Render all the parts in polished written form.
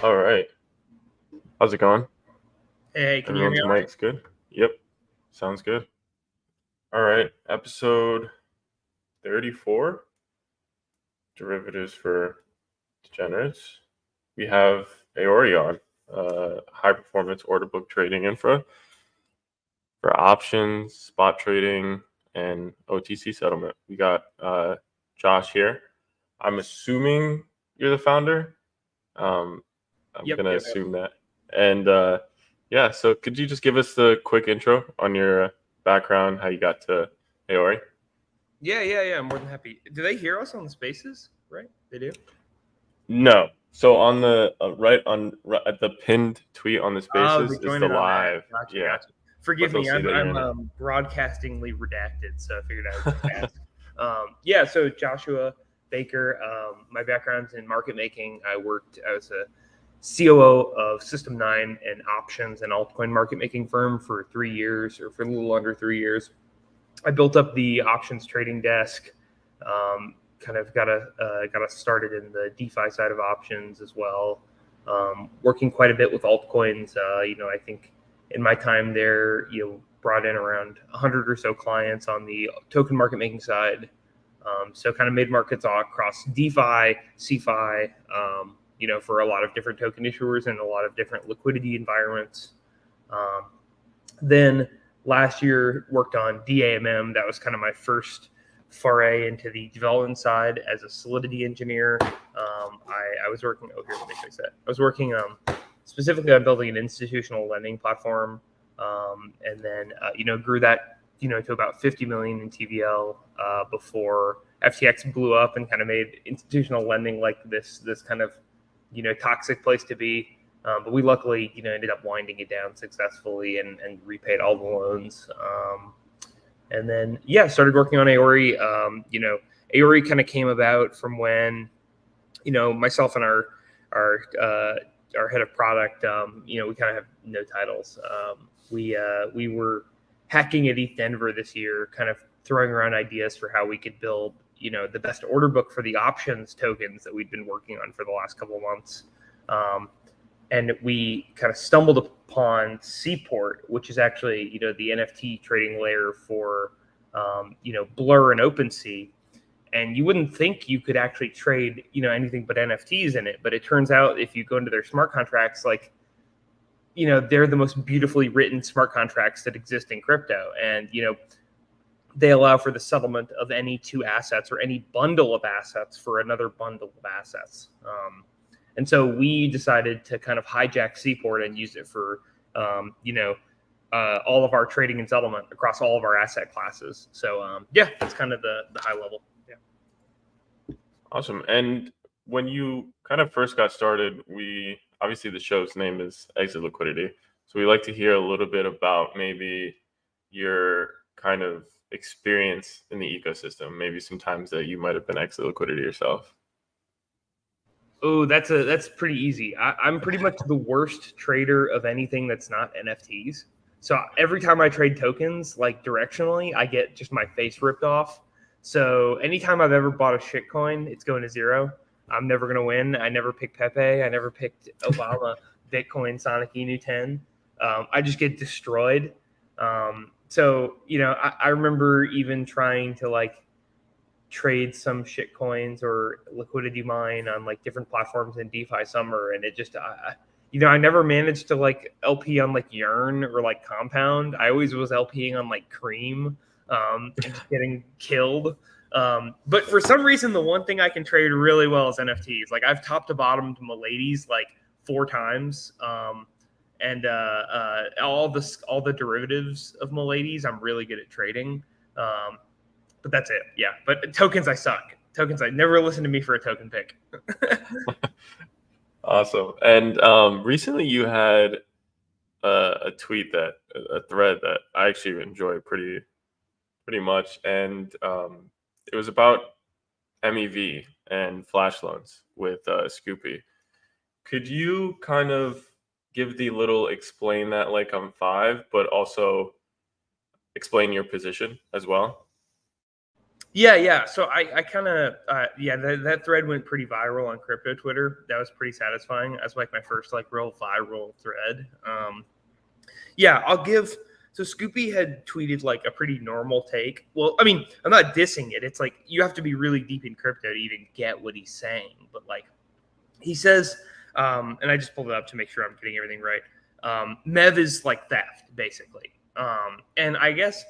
All right. How's it going? Hey, can you hear me Everyone's all right? mic's good? Yep. Sounds good. All right. Episode 34, Derivatives for Degenerates. We have Aori on, high performance order book trading infra for options, spot trading, and OTC settlement. We got Josh here. I'm assuming you're the founder. Um, I'm Yep, gonna yep, yep. assume that. And yeah, so could you just give us a quick intro on your background, how you got to Aori? Yeah. I'm more than happy. Do they hear us on the spaces? Right? They do. No. So on the right at the pinned tweet on the Oh, they Spaces is join the in on that. live. Yeah, Gotcha. Forgive but they'll me. see I'm that you're I'm in it. broadcastingly redacted, so I figured I would just ask. Yeah. So Joshua Baker. My background's in market making. I was a COO of System 9 and options and altcoin market making firm for 3 years, or for a little under 3 years. I built up the options trading desk. Kind of got us started in the DeFi side of options as well. Working quite a bit with altcoins. I think in my time there, brought in around 100 or so clients on the token market making side. So kind of made markets all across DeFi, CeFi, for a lot of different token issuers and a lot of different liquidity environments. Um, then last year worked on DAMM. That was kind of my first foray into the development side as a Solidity engineer. I was working. Oh, here, let me fix that. I was working specifically on building an institutional lending platform, and then grew that to about 50 million in TVL before FTX blew up and kind of made institutional lending like this kind of toxic place to be. But we luckily, ended up winding it down successfully and repaid all the loans. And then, yeah, started working on Aori. Aori kind of came about from when, myself and our head of product, we kind of have no titles. We were hacking at ETH Denver this year, kind of throwing around ideas for how we could build, the best order book for the options tokens that we'd been working on for the last couple of months. And we kind of stumbled upon Seaport, which is actually the NFT trading layer for Blur and OpenSea. And you wouldn't think you could actually trade anything but NFTs in it, but it turns out if you go into their smart contracts, like they're the most beautifully written smart contracts that exist in crypto, and they allow for the settlement of any two assets or any bundle of assets for another bundle of assets. And so we decided to kind of hijack Seaport and use it for, all of our trading and settlement across all of our asset classes. So yeah, that's kind of the high level. Yeah. Awesome. And when you kind of first got started, we obviously the show's name is Exit Liquidity. So we like to hear a little bit about maybe your kind of experience in the ecosystem, maybe some times that you might have been Exit Liquidity yourself. Oh, that's pretty easy. I'm pretty much the worst trader of anything that's not NFTs. So every time I trade tokens, like directionally, I get just my face ripped off. So anytime I've ever bought a shitcoin, it's going to zero. I'm never gonna win. I never picked Pepe. I never picked Obama, Bitcoin, Sonic Inu 10. I just get destroyed. So I remember even trying to trade some shit coins or liquidity mine on like different platforms in DeFi summer, and it just I never managed to like LP on like Yearn or like Compound. I always was LPing on like Cream, and just getting killed. But for some reason, the one thing I can trade really well is NFTs. Like I've top to bottom to Milady's like 4 times. And all the derivatives of Milady's, I'm really good at trading. But that's it. Yeah. But tokens, I suck. Tokens, I never listen to me for a token pick. Awesome. And recently you had a tweet a thread that I actually enjoy pretty much, and it was about MEV and flash loans with Scoopy. Could you kind of give the little explain that like I'm five, but also explain your position as well? Yeah. So I kind of that thread went pretty viral on crypto Twitter. That was pretty satisfying. That's like my first like real viral thread. I'll give. So Scoopy had tweeted like a pretty normal take. Well, I mean, I'm not dissing it. It's like you have to be really deep in crypto to even get what he's saying. But like he says, and I just pulled it up to make sure I'm getting everything right. MEV is like theft, basically. And I guess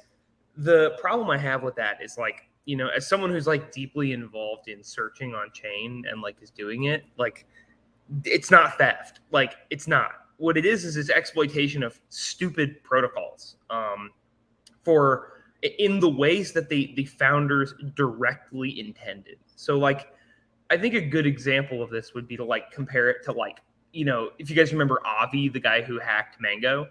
the problem I have with that is like, as someone who's like deeply involved in searching on chain and like is doing it, like it's not theft. Like it's not. What it is it's exploitation of stupid protocols for in the ways that the founders directly intended. So like I think a good example of this would be to like compare it to like, if you guys remember Avi, the guy who hacked Mango,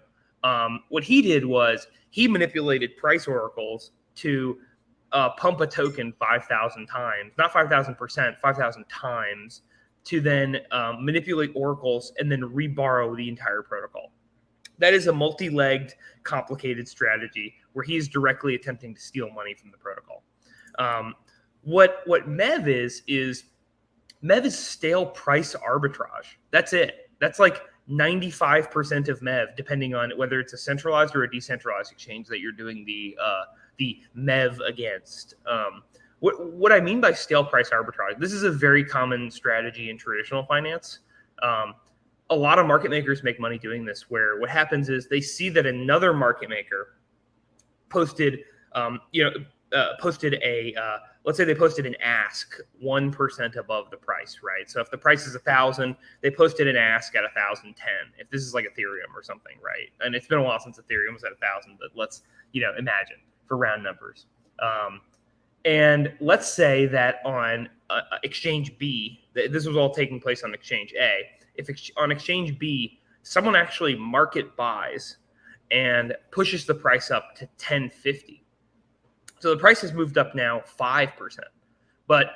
what he did was he manipulated price oracles to pump a token 5,000 times, not 5,000%, 5,000 times to then manipulate oracles and then reborrow the entire protocol. That is a multi-legged, complicated strategy where he is directly attempting to steal money from the protocol. What MEV is MEV is stale price arbitrage. That's it. That's like 95% of MEV, depending on whether it's a centralized or a decentralized exchange that you're doing the MEV against. What I mean by stale price arbitrage, this is a very common strategy in traditional finance. A lot of market makers make money doing this, where what happens is they see that another market maker posted, posted a, let's say they posted an ask 1% above the price, right? So if the price is 1,000, they posted an ask at 1,010. If this is like Ethereum or something, right? And it's been a while since Ethereum was at 1,000, but let's, imagine for round numbers. And let's say that on exchange B, this was all taking place on exchange A. If on exchange B, someone actually market buys and pushes the price up to 1050. So the price has moved up now 5%. But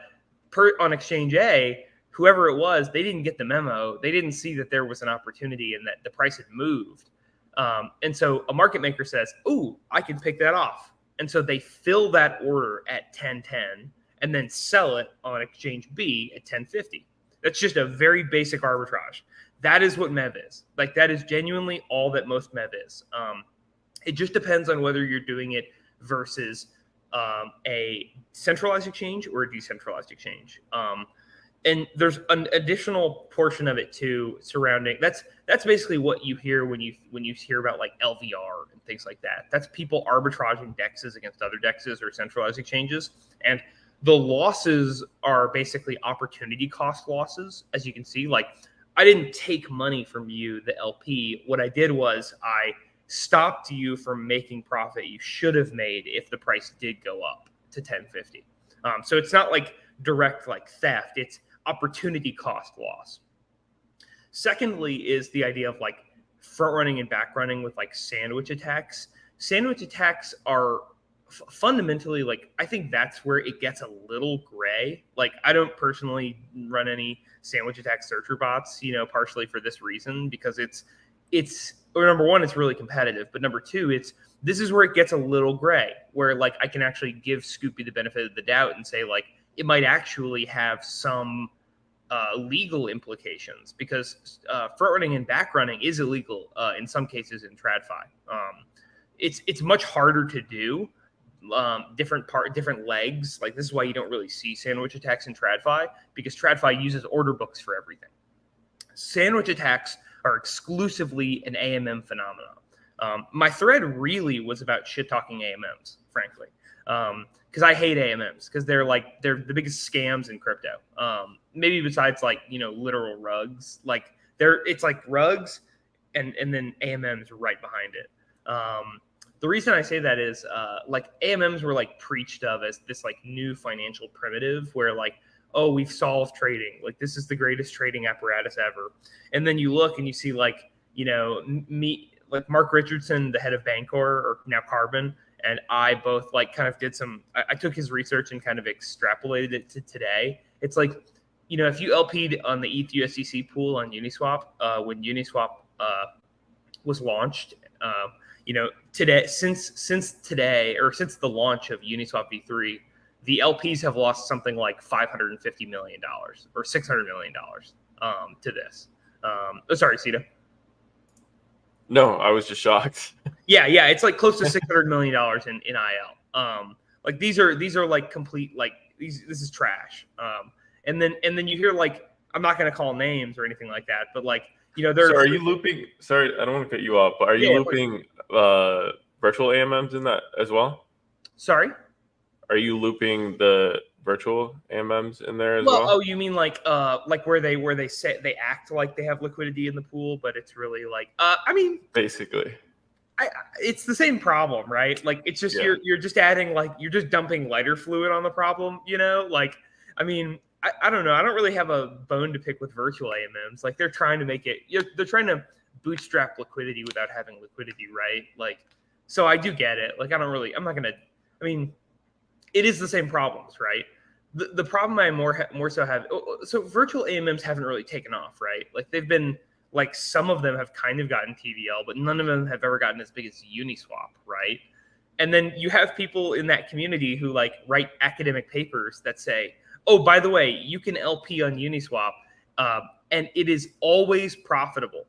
on exchange A, whoever it was, they didn't get the memo. They didn't see that there was an opportunity and that the price had moved. And so a market maker says, "Ooh, I can pick that off." And so they fill that order at 1010 and then sell it on exchange B at 1050. That's just a very basic arbitrage. That is what MEV is. Like that is genuinely all that most MEV is. It just depends on whether you're doing it versus a centralized exchange or a decentralized exchange. And there's an additional portion of it too surrounding that's basically what you hear when you hear about like LVR and things like that. That's people arbitraging dexes against other dexes or centralized exchanges. And the losses are basically opportunity cost losses. As you can see, like I didn't take money from you, the LP. What I did was I stopped you from making profit you should have made if the price did go up to 1050. So it's not like direct like theft, it's opportunity cost loss. Secondly is the idea of like front running and back running with like sandwich attacks. Sandwich attacks are fundamentally like, I think that's where it gets a little gray. Like I don't personally run any sandwich attack searcher bots, partially for this reason, because it's or number one, it's really competitive, but number two, this is where it gets a little gray, where like I can actually give Scoopy the benefit of the doubt and say like it might actually have some legal implications, because front running and back running is illegal in some cases in TradFi. It's much harder to do. Different legs. Like this is why you don't really see sandwich attacks in TradFi, because TradFi uses order books for everything. Sandwich attacks are exclusively an AMM phenomenon. My thread really was about shit talking AMMs, frankly, because I hate AMMs because they're the biggest scams in crypto. Maybe besides like literal rugs, like it's like rugs and then AMMs right behind it. The reason I say that is like AMMs were like preached of as this like new financial primitive where like, oh, we've solved trading. Like this is the greatest trading apparatus ever. And then you look and you see like, me, like Mark Richardson, the head of Bancor, or now Carbon, and I both like kind of did I took his research and kind of extrapolated it to today. It's like, if you LP'd on the ETH USDC pool on Uniswap, when Uniswap was launched, today, since today, or since the launch of Uniswap v3, the LPs have lost something like $550 million or $600 million to this. Sorry, Sita. No, I was just shocked. Yeah, it's like close to $600 million in IL. Like these are like complete, like this is trash. And then you hear, like, I'm not going to call names or anything like that, but like, you know, So are you looping? Sorry, I don't want to cut you off, but are you looping virtual AMMs in that as well? Sorry? Are you looping the virtual AMMs in there as well? Oh, you mean like where they say they act like they have liquidity in the pool, but it's really like I mean, basically, it's the same problem, right? Like it's just you're just adding, like, you're just dumping lighter fluid on the problem, you know? Like, I mean, I don't know. I don't really have a bone to pick with virtual AMMs. Like, they're trying to make it, they're trying to bootstrap liquidity without having liquidity, right? Like, so I do get it. Like, I'm not gonna. I mean, it is the same problems, right? The problem I more so have, so virtual AMMs haven't really taken off, right? Like, they've been, like, some of them have kind of gotten TVL, but none of them have ever gotten as big as Uniswap, right? And then you have people in that community who, like, write academic papers that say, oh, by the way, you can LP on Uniswap, and it is always profitable.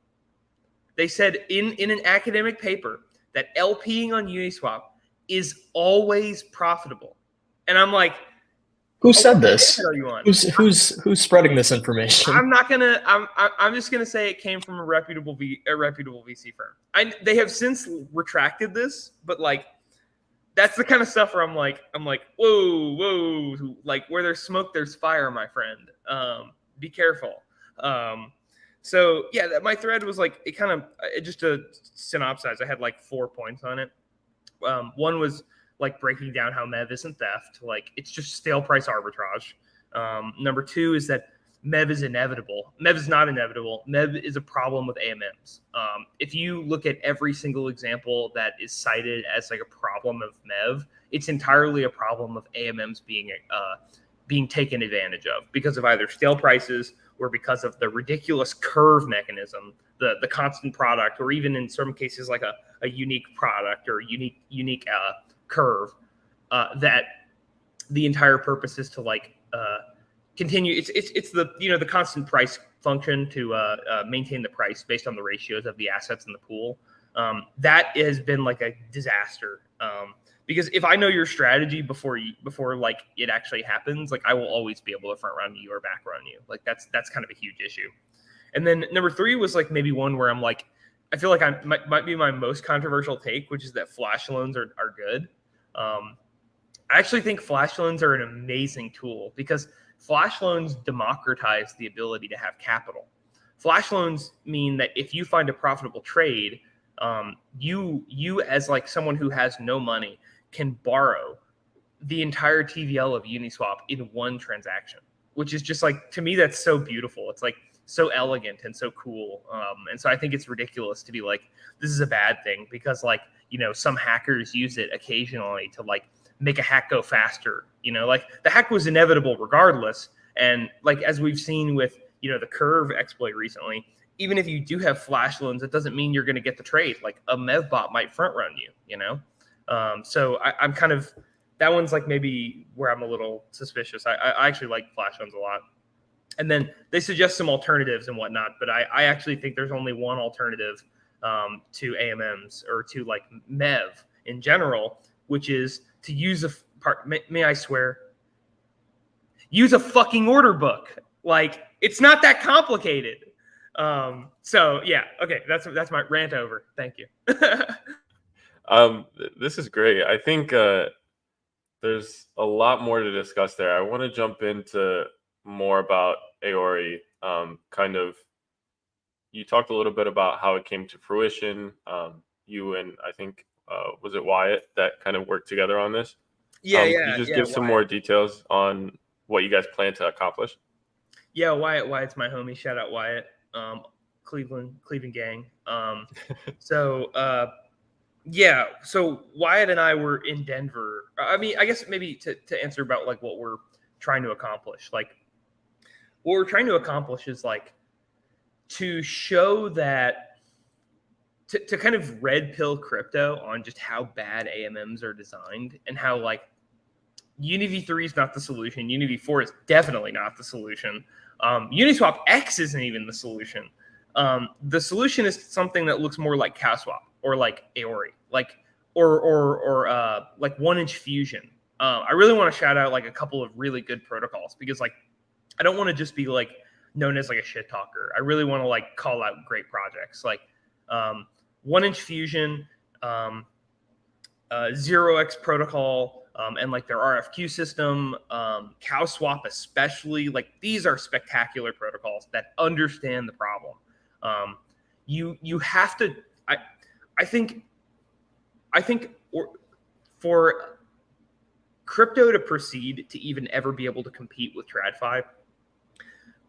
They said in an academic paper that LPing on Uniswap is always profitable. And I'm like, who said this? Are you on? Who's spreading this information? I'm just gonna say it came from a reputable VC firm. They have since retracted this, but like, that's the kind of stuff where I'm like, whoa, like, where there's smoke, there's fire, my friend. Be careful. So yeah, my thread was like, just to synopsize, I had like 4 points on it. One was like breaking down how MEV isn't theft. Like, it's just stale price arbitrage. Number 2 is that MEV is inevitable. MEV is not inevitable. MEV is a problem with AMMs. If you look at every single example that is cited as like a problem of MEV, it's entirely a problem of AMMs being taken advantage of because of either stale prices or because of the ridiculous curve mechanism, the constant product, or even in some cases like a unique product or unique curve that the entire purpose is to like continue. It's the constant price function to maintain the price based on the ratios of the assets in the pool. That has been like a disaster. Because if I know your strategy before like it actually happens, like, I will always be able to front run you or back run you. Like, that's kind of a huge issue. And then number 3 was like maybe one where I'm like, I feel like I might be my most controversial take, which is that flash loans are good. I actually think flash loans are an amazing tool because flash loans democratize the ability to have capital. Flash loans mean that if you find a profitable trade, you as like someone who has no money can borrow the entire TVL of Uniswap in one transaction, which is just like, to me, that's so beautiful. It's like so elegant and so cool. And so I think it's ridiculous to be like, this is a bad thing because, like, some hackers use it occasionally to like make a hack go faster. Like, the hack was inevitable regardless. And like, as we've seen with, the Curve exploit recently, even if you do have flash loans, it doesn't mean you're going to get the trade. Like, a MEV bot might front run you, So I'm kind of, that one's like maybe where I'm a little suspicious. I actually like flash loans a lot. And then they suggest some alternatives and whatnot, but I actually think there's only one alternative to AMMs or to like MEV in general, which is to use may I swear? Use a fucking order book. Like, it's not that complicated. So yeah, okay, that's my rant over. Thank you. This is great. I think there's a lot more to discuss there. I want to jump into more about Aori. Kind of, you talked a little bit about how it came to fruition. You and I think was it Wyatt that kind of worked together on this? Yeah, Can you just give some more details on what you guys plan to accomplish? Yeah, Wyatt's my homie. Shout out Wyatt. Cleveland gang. So Wyatt and I were in Denver. I mean, I guess maybe to answer about like what we're trying to accomplish. Like, what we're trying to accomplish is like to show that to kind of red pill crypto on just how bad AMMs are designed and how like UniV3 is not the solution. UniV4 is definitely not the solution. Uniswap X isn't even the solution. The solution is something that looks more like CowSwap or like Aori, like like 1-inch Fusion. I really want to shout out like a couple of really good protocols because like I don't want to just be like known as like a shit talker. I really want to like call out great projects like 1-inch Fusion, 0x protocol, and like their RFQ system, CowSwap especially. Like these are spectacular protocols that understand the problem. You have to. I think for crypto to proceed to even ever be able to compete with TradFi,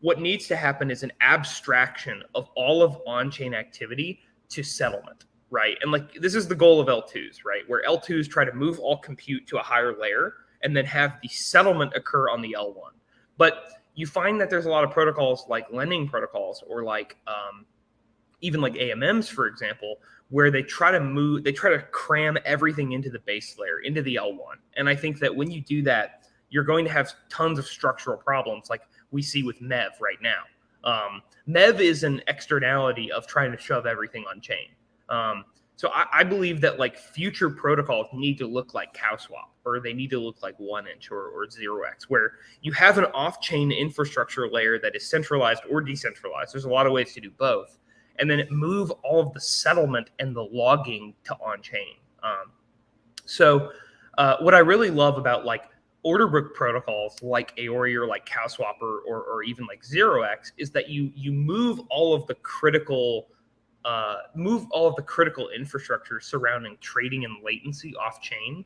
what needs to happen is an abstraction of all of on-chain activity to settlement, right? And like this is the goal of L2s, right? Where L2s try to move all compute to a higher layer and then have the settlement occur on the L1. But you find that there's a lot of protocols like lending protocols or like even like AMMs, for example, where they try to cram everything into the base layer, into the L1. And I think that when you do that, you're going to have tons of structural problems like we see with MEV right now. MEV is an externality of trying to shove everything on chain. So I believe that like future protocols need to look like CowSwap, or they need to look like 1-inch or 0x, where you have an off-chain infrastructure layer that is centralized or decentralized. There's a lot of ways to do both. And then move all of the settlement and the logging to on-chain. So what I really love about like Orderbook protocols like Aori or like CowSwap or even like 0x is that you move all of the critical infrastructure surrounding trading and latency off chain,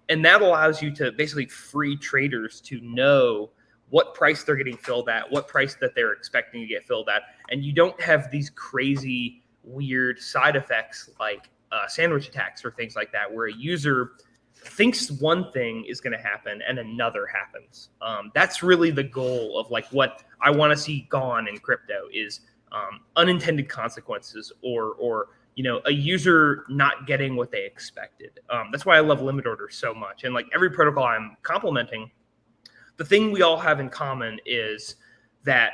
and that allows you to basically free traders to know what price they're getting filled at, what price that they're expecting to get filled at, and you don't have these crazy weird side effects like sandwich attacks or things like that, where a user thinks one thing is going to happen and another happens. That's really the goal of like what I want to see gone in crypto is unintended consequences or a user not getting what they expected. That's why I love limit orders so much. And like every protocol I'm complimenting, the thing we all have in common is that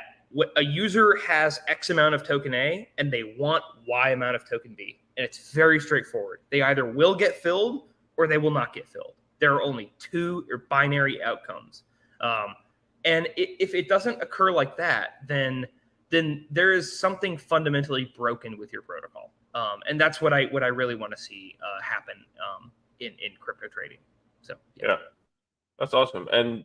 a user has X amount of token A and they want Y amount of token B. And it's very straightforward. They either will get filled or they will not get filled. There are only two or binary outcomes. And if it doesn't occur like that, then there is something fundamentally broken with your protocol. And that's what I really want to see happen in crypto trading. So yeah, that's awesome. And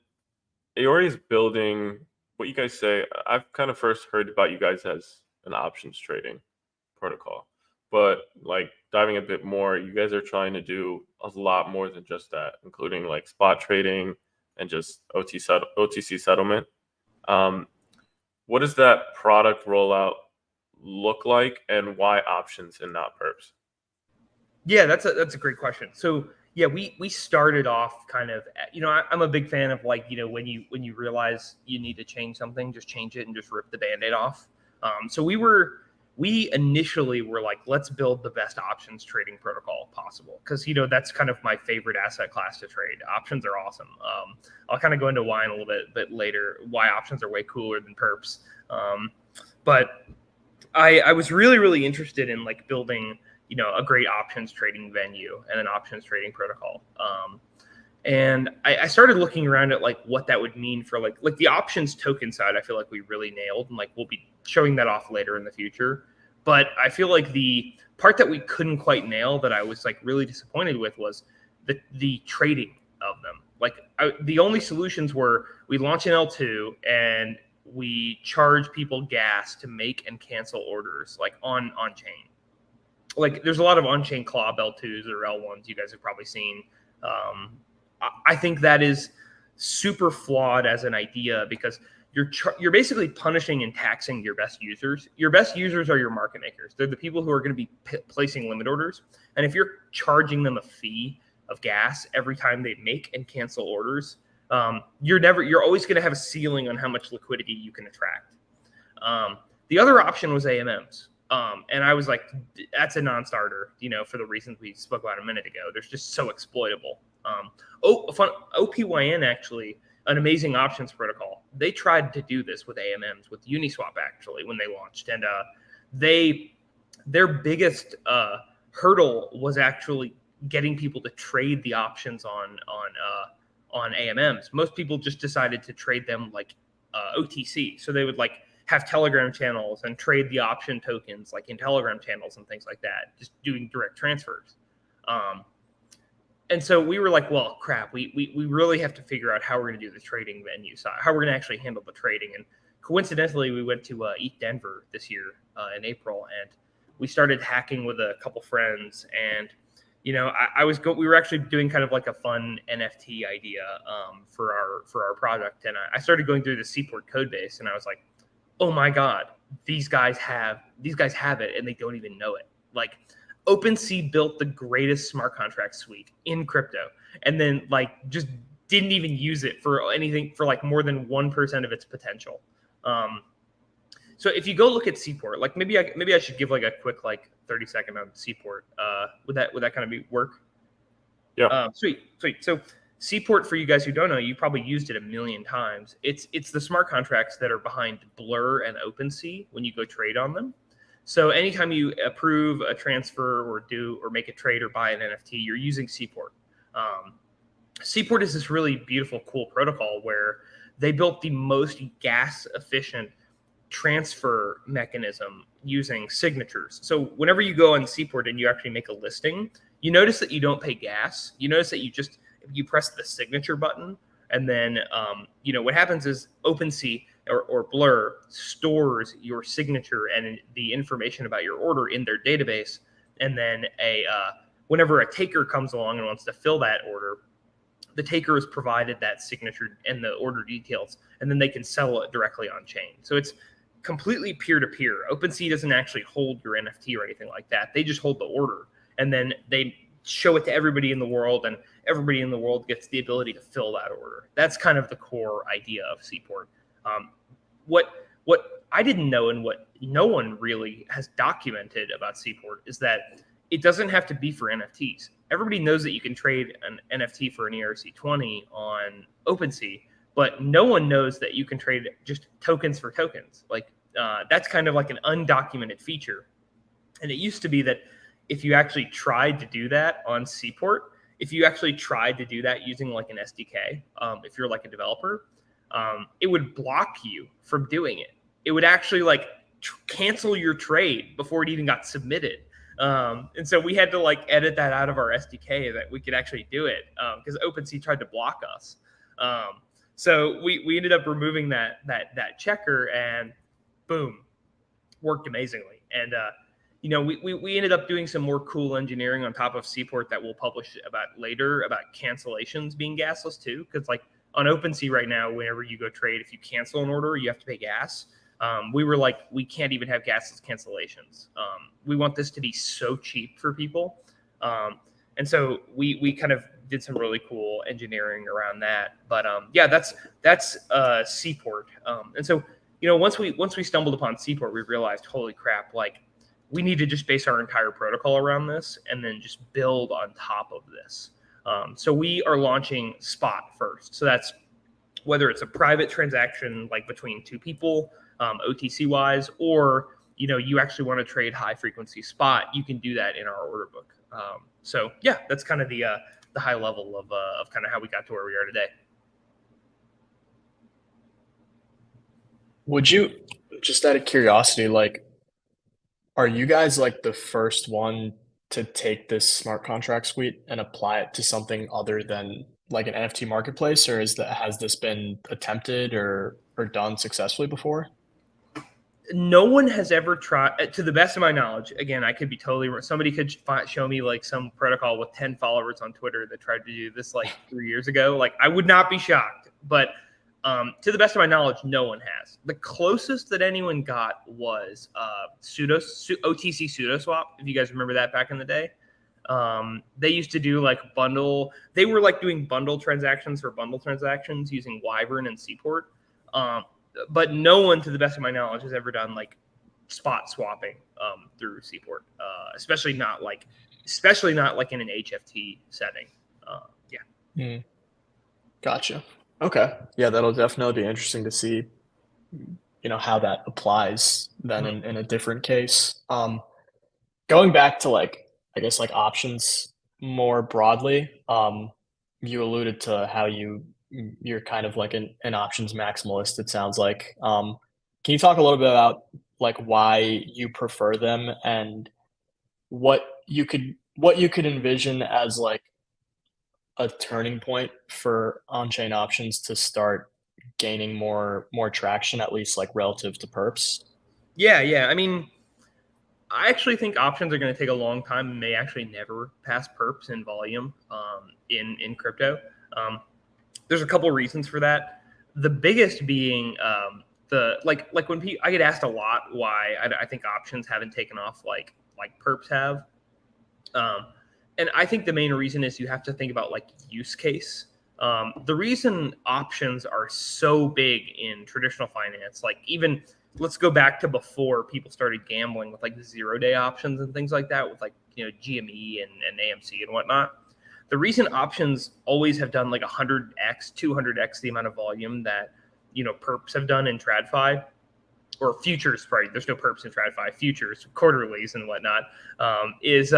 Aori is building what you guys say. I've kind of first heard about you guys as an options trading protocol, but like diving a bit more, you guys are trying to do a lot more than just that, including like spot trading and just OTC settlement. What does that product rollout look like, and why options and not perps? Yeah, that's a great question. So yeah, we started off kind of, I'm a big fan of like, when you realize you need to change something, just change it and just rip the Band-Aid off. So we initially were like, let's build the best options trading protocol possible. Cause that's kind of my favorite asset class to trade. Options are awesome. I'll kind of go into why in a little bit later, why options are way cooler than perps. But I was really, really interested in like building a great options trading venue and an options trading protocol. And I started looking around at like what that would mean for like the options token side. I feel like we really nailed, and like we'll be showing that off later in the future. But I feel like the part that we couldn't quite nail that I was like really disappointed with was the trading of them. Like the only solutions were we launch an L2 and we charge people gas to make and cancel orders like on chain. Like there's a lot of on-chain CLOB L2s or L1s you guys have probably seen. I think that is super flawed as an idea because you're basically punishing and taxing your best users. Your best users are your market makers. They're the people who are going to be placing limit orders. And if you're charging them a fee of gas every time they make and cancel orders, you're always going to have a ceiling on how much liquidity you can attract. The other option was AMMs. And I was like, that's a non-starter, for the reasons we spoke about a minute ago. They're just so exploitable. OPYN actually, an amazing options protocol. They tried to do this with AMMs, with Uniswap actually when they launched, and their biggest hurdle was actually getting people to trade the options on AMMs. Most people just decided to trade them like OTC, so they would like have Telegram channels and trade the option tokens like in Telegram channels and things like that, just doing direct transfers. And so we were like, well, crap, we really have to figure out how we're going to do the trading venue side, how we're going to actually handle the trading. And coincidentally, we went to ETH Denver this year in April, and we started hacking with a couple friends. And we were actually doing kind of like a fun NFT idea for our project. And I started going through the Seaport code base, and I was like, oh my God, these guys have it, and they don't even know it. Like, OpenSea built the greatest smart contract suite in crypto, and then like just didn't even use it for anything for like more than 1% of its potential. So if you go look at Seaport, like maybe I should give like a quick like 30-second on Seaport. Would that kind of work? Yeah. Sweet. So Seaport, for you guys who don't know, you probably used it a million times. It's the smart contracts that are behind Blur and OpenSea when you go trade on them. So anytime you approve a transfer or make a trade or buy an NFT, you're using Seaport. Seaport is this really beautiful, cool protocol where they built the most gas efficient transfer mechanism using signatures. So whenever you go on Seaport and you actually make a listing, you notice that you don't pay gas. You notice that you press the signature button, and then what happens is OpenSea or Blur stores your signature and the information about your order in their database, and then whenever a taker comes along and wants to fill that order, the taker is provided that signature and the order details, and then they can sell it directly on chain. So it's completely peer-to-peer. OpenSea doesn't actually hold your NFT or anything like that. They just hold the order, and then they show it to everybody in the world, and everybody in the world gets the ability to fill that order. That's kind of the core idea of Seaport. What I didn't know, and what no one really has documented about Seaport, is that it doesn't have to be for NFTs. Everybody knows that you can trade an NFT for an ERC20 on OpenSea, but no one knows that you can trade just tokens for tokens. Like that's kind of like an undocumented feature. And it used to be that if you actually tried to do that on Seaport, if you actually tried to do that using like an SDK, if you're like a developer, it would block you from doing it. It would actually like cancel your trade before it even got submitted. And so we had to like edit that out of our SDK that we could actually do it because OpenSea tried to block us. So we ended up removing that checker, and boom, worked amazingly. And we ended up doing some more cool engineering on top of Seaport that we'll publish about later about cancellations being gasless too, because like on OpenSea right now, whenever you go trade, if you cancel an order, you have to pay gas. We were like, we can't even have gasless cancellations. We want this to be so cheap for people. And so we kind of did some really cool engineering around that. But that's Seaport. And so, once we stumbled upon Seaport, we realized, holy crap, like we need to just base our entire protocol around this and then just build on top of this. So we are launching Spot first. So that's whether it's a private transaction like between two people, OTC wise, or you actually want to trade high frequency spot, you can do that in our order book. So yeah, that's kind of the high level of kind of how we got to where we are today. Would you, just out of curiosity, like, are you guys like the first one to take this smart contract suite and apply it to something other than like an NFT marketplace, or has this been attempted or done successfully before? No one has ever tried, to the best of my knowledge. Again, I could be totally wrong. Somebody could show me like some protocol with 10 followers on Twitter that tried to do this like 3 years ago. Like I would not be shocked, but to the best of my knowledge, no one has. The closest that anyone got was OTC pseudo swap. If you guys remember that back in the day, they used to do like bundle. They were like doing bundle transactions for bundle transactions using Wyvern and Seaport. But no one, to the best of my knowledge, has ever done like spot swapping through Seaport, especially not like in an HFT setting. Yeah. Mm, gotcha. Okay. Yeah, that'll definitely be interesting to see, how that applies then Mhm. in a different case. Going back to like, I guess like options more broadly, you alluded to how you're kind of like an options maximalist, it sounds like. Can you talk a little bit about like why you prefer them and what you could envision as like a turning point for on-chain options to start gaining more traction, at least like relative to perps? Yeah, yeah. I mean, I actually think options are going to take a long time and may actually never pass perps in volume in crypto. Um, there's a couple reasons for that. The biggest being the like when I get asked a lot why I think options haven't taken off like perps have. Um, and I think the main reason is you have to think about like use case. The reason options are so big in traditional finance, like even let's go back to before people started gambling with like 0 day options and things like that with like GME and AMC and whatnot. The reason options always have done like 100x, 200x the amount of volume that perps have done in TradFi or futures, right? There's no perps in TradFi, futures, quarterlies and whatnot. Is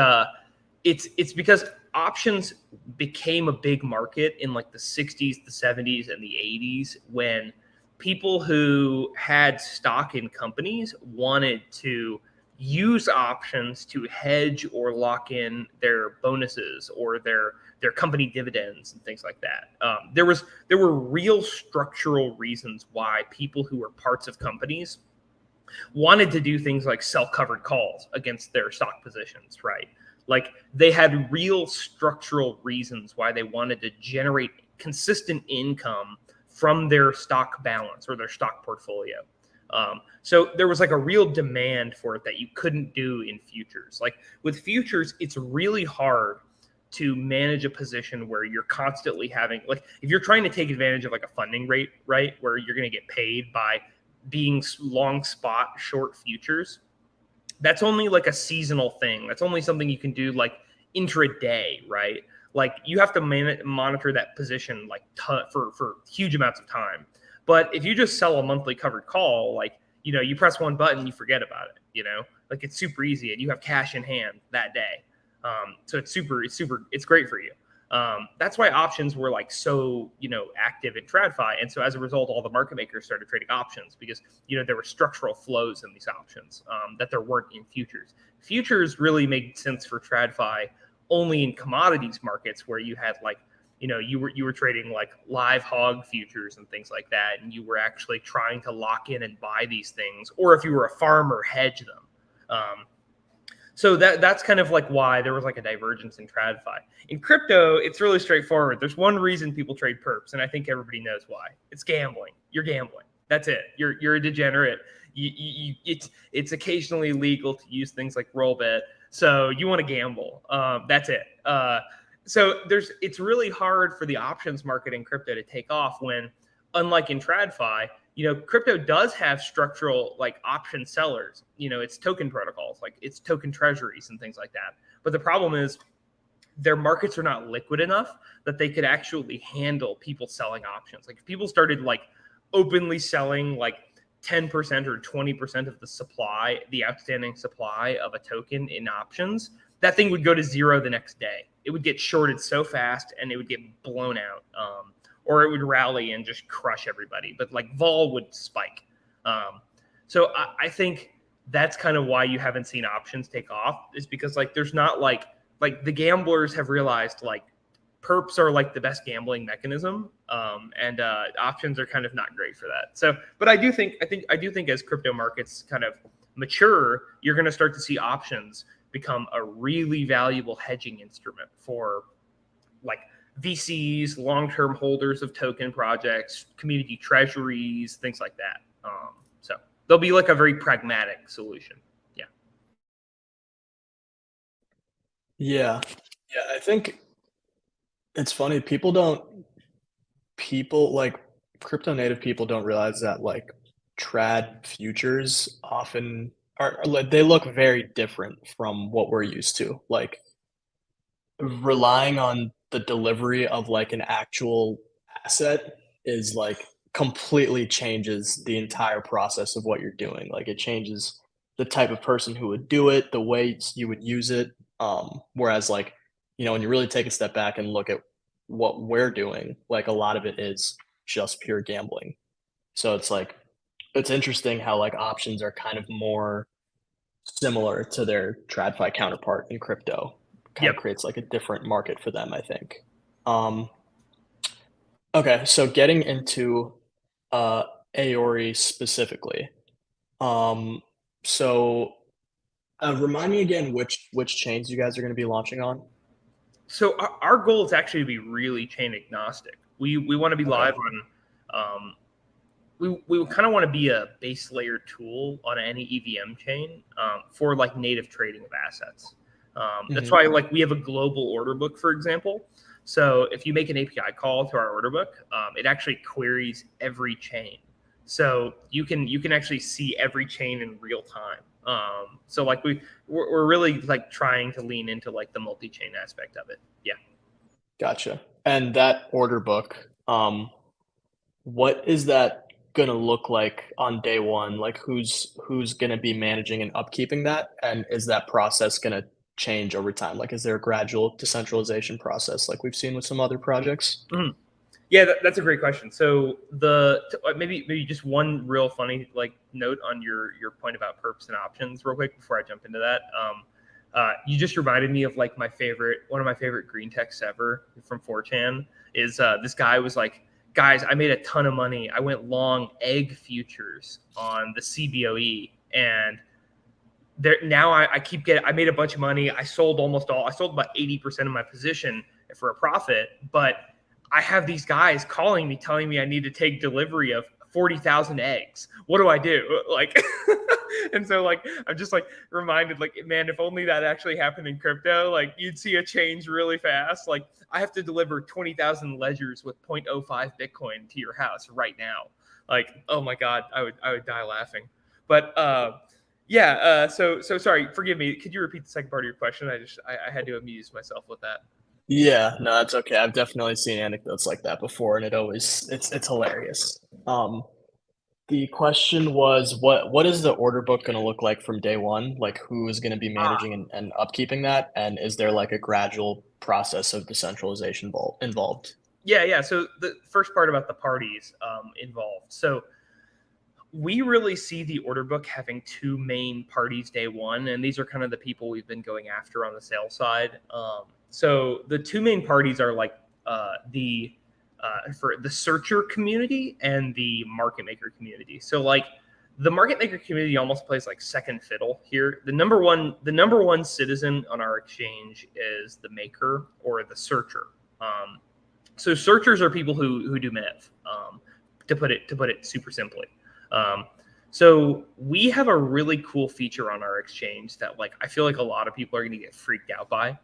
it's because options became a big market in like the 60s, the 70s, and the 80s when people who had stock in companies wanted to use options to hedge or lock in their bonuses or their company dividends and things like that. There were real structural reasons why people who were parts of companies wanted to do things like sell covered calls against their stock positions, right? Like they had real structural reasons why they wanted to generate consistent income from their stock balance or their stock portfolio. So there was like a real demand for it that you couldn't do in futures. Like with futures, it's really hard to manage a position where you're constantly having like if you're trying to take advantage of like a funding rate, right, where you're going to get paid by being long spot short futures, that's only like a seasonal thing. That's only something you can do like intraday, right? Like you have to monitor that position like for huge amounts of time. But if you just sell a monthly covered call, like you press one button, you forget about it. Like it's super easy, and you have cash in hand that day. So it's great for you. That's why options were like so active in TradFi, and so as a result, all the market makers started trading options because there were structural flows in these options that there weren't in futures. Futures really made sense for TradFi only in commodities markets where you had like you were trading like live hog futures and things like that, and you were actually trying to lock in and buy these things, or if you were a farmer, hedge them. So that's kind of like why there was like a divergence in TradFi. In crypto, it's really straightforward. There's one reason people trade perps, and I think everybody knows why. It's gambling. You're gambling. That's it. You're a degenerate. It's occasionally legal to use things like rollbet, so you want to gamble. That's it. So it's really hard for the options market in crypto to take off when, unlike in TradFi, crypto does have structural like option sellers. It's token protocols, like it's token treasuries and things like that. But the problem is their markets are not liquid enough that they could actually handle people selling options. Like if people started like openly selling like 10% or 20% of the supply, the outstanding supply of a token in options, that thing would go to zero the next day. It would get shorted so fast and it would get blown out. Or it would rally and just crush everybody. But like vol would spike. So I think that's kind of why you haven't seen options take off, is because like there's not like the gamblers have realized like perps are like the best gambling mechanism, and options are kind of not great for that. So, but I do think as crypto markets kind of mature, you're going to start to see options become a really valuable hedging instrument for like VCs, long-term holders of token projects, community treasuries, things like that. So they'll be like a very pragmatic solution. Yeah. Yeah. Yeah, I think it's funny. People like crypto native people don't realize that like trad futures often are like they look very different from what we're used to. Like relying on the delivery of like an actual asset is like completely changes the entire process of what you're doing. Like it changes the type of person who would do it, the way you would use it. Whereas like, when you really take a step back and look at what we're doing, like a lot of it is just pure gambling. So it's like it's interesting how like options are kind of more similar to their TradFi counterpart in crypto. Kind Yep. of creates like a different market for them, I think. Um, okay, so getting into Aori specifically. Um, so remind me again which chains you guys are going to be launching on. So our goal is actually to be really chain agnostic. We want to be live on. We kind of want to be a base layer tool on any EVM chain for like native trading of assets. That's why like we have a global order book, for example. So if you make an API call to our order book, it actually queries every chain. So you can actually see every chain in real time. So like we're really like trying to lean into like the multi-chain aspect of it. Yeah. Gotcha. And that order book, what is that gonna look like on day one? Like who's gonna be managing and upkeeping that? And is that process gonna change over time? Like is there a gradual decentralization process like we've seen with some other projects? Mm-hmm. Yeah, that's a great question. So maybe just one real funny like note on your point about perps and options real quick before I jump into that. You just reminded me of like one of my favorite green texts ever from 4chan is this guy was like, guys, I made a ton of money. I went long egg futures on the CBOE and now I made a bunch of money. I sold about 80% of my position for a profit, but I have these guys calling me, telling me I need to take delivery of 40,000 eggs. What do I do? Like, and so like, I'm just like reminded like, man, if only that actually happened in crypto, like you'd see a change really fast. Like I have to deliver 20,000 ledgers with 0.05 Bitcoin to your house right now. Like, oh my God, I would die laughing. But, so sorry, forgive me. Could you repeat the second part of your question? I had to amuse myself with that. Yeah, no, that's okay. I've definitely seen anecdotes like that before, and it's hilarious. The question was what is the order book going to look like from day one? Like who is going to be managing and upkeeping that? And is there like a gradual process of decentralization involved? Yeah. So the first part about the parties involved. So we really see the order book having two main parties day one, and these are kind of the people we've been going after on the sales side. So the two main parties are like for the searcher community and the market maker community. So like the market maker community almost plays like second fiddle here. The number one citizen on our exchange is the maker or the searcher. So searchers are people who do math. To put it super simply. So we have a really cool feature on our exchange that like I feel like a lot of people are going to get freaked out by,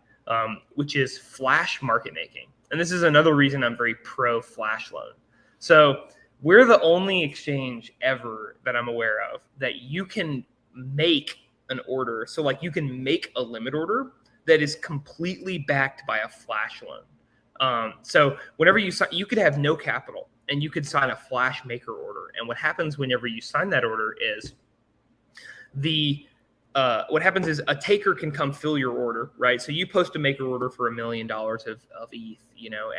which is flash market making. And this is another reason I'm very pro flash loan. So we're the only exchange ever that I'm aware of that you can make an order. So like you can make a limit order that is completely backed by a flash loan. So whenever you could have no capital and you could sign a flash maker order. And what happens whenever you sign that order is what happens is a taker can come fill your order, right? So you post a maker order for $1 million of ETH,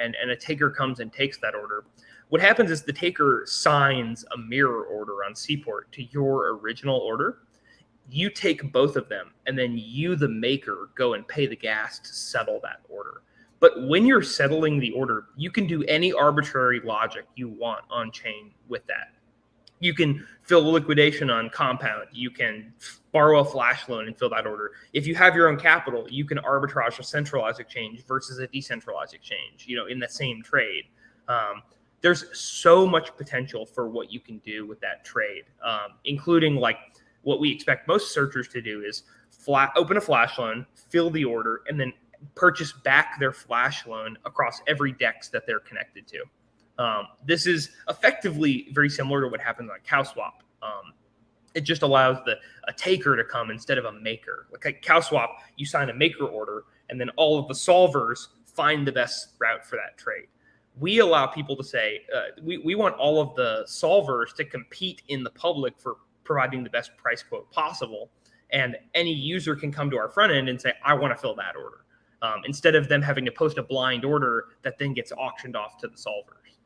and a taker comes and takes that order. What happens is the taker signs a mirror order on Seaport to your original order. You take both of them, and then you, the maker, go and pay the gas to settle that order. But when you're settling the order, you can do any arbitrary logic you want on chain with that. You can fill a liquidation on Compound. You can borrow a flash loan and fill that order. If you have your own capital, you can arbitrage a centralized exchange versus a decentralized exchange, in the same trade. There's so much potential for what you can do with that trade, including like what we expect most searchers to do is open a flash loan, fill the order, and then purchase back their flash loan across every DEX that they're connected to. This is effectively very similar to what happens on CowSwap. It just allows a taker to come instead of a maker. Like at CowSwap, you sign a maker order, and then all of the solvers find the best route for that trade. We allow people to say, we want all of the solvers to compete in the public for providing the best price quote possible. And any user can come to our front end and say, I want to fill that order. Instead of them having to post a blind order that then gets auctioned off to the solvers.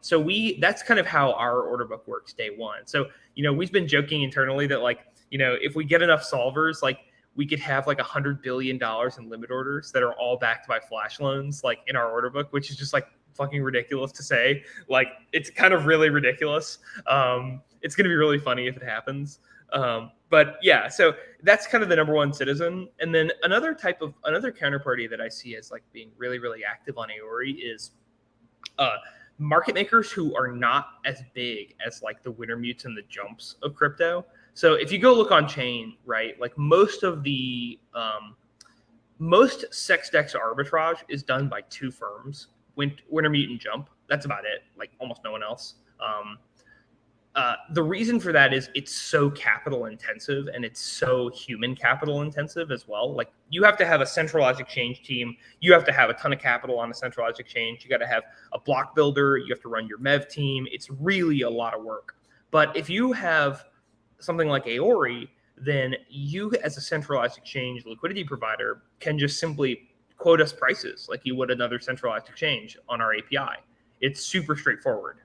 So that's kind of how our order book works day one. So, we've been joking internally that like, if we get enough solvers, like we could have like $100 billion in limit orders that are all backed by flash loans, like in our order book, which is just like fucking ridiculous to say. Like it's kind of really ridiculous. It's going to be really funny if it happens. But yeah, so that's kind of the number one citizen. And then another counterparty that I see as like being really, really active on Aori is market makers who are not as big as like the Wintermutes and the Jumps of crypto. So if you go look on chain, right, like most of the most SexDex arbitrage is done by two firms, Wintermute and Jump. That's about it. Like almost no one else. The reason for that is it's so capital intensive and it's so human capital intensive as well. Like you have to have a centralized exchange team. You have to have a ton of capital on a centralized exchange. You got to have a block builder. You have to run your MEV team. It's really a lot of work. But if you have something like Aori, then you as a centralized exchange liquidity provider can just simply quote us prices like you would another centralized exchange on our API. It's super straightforward.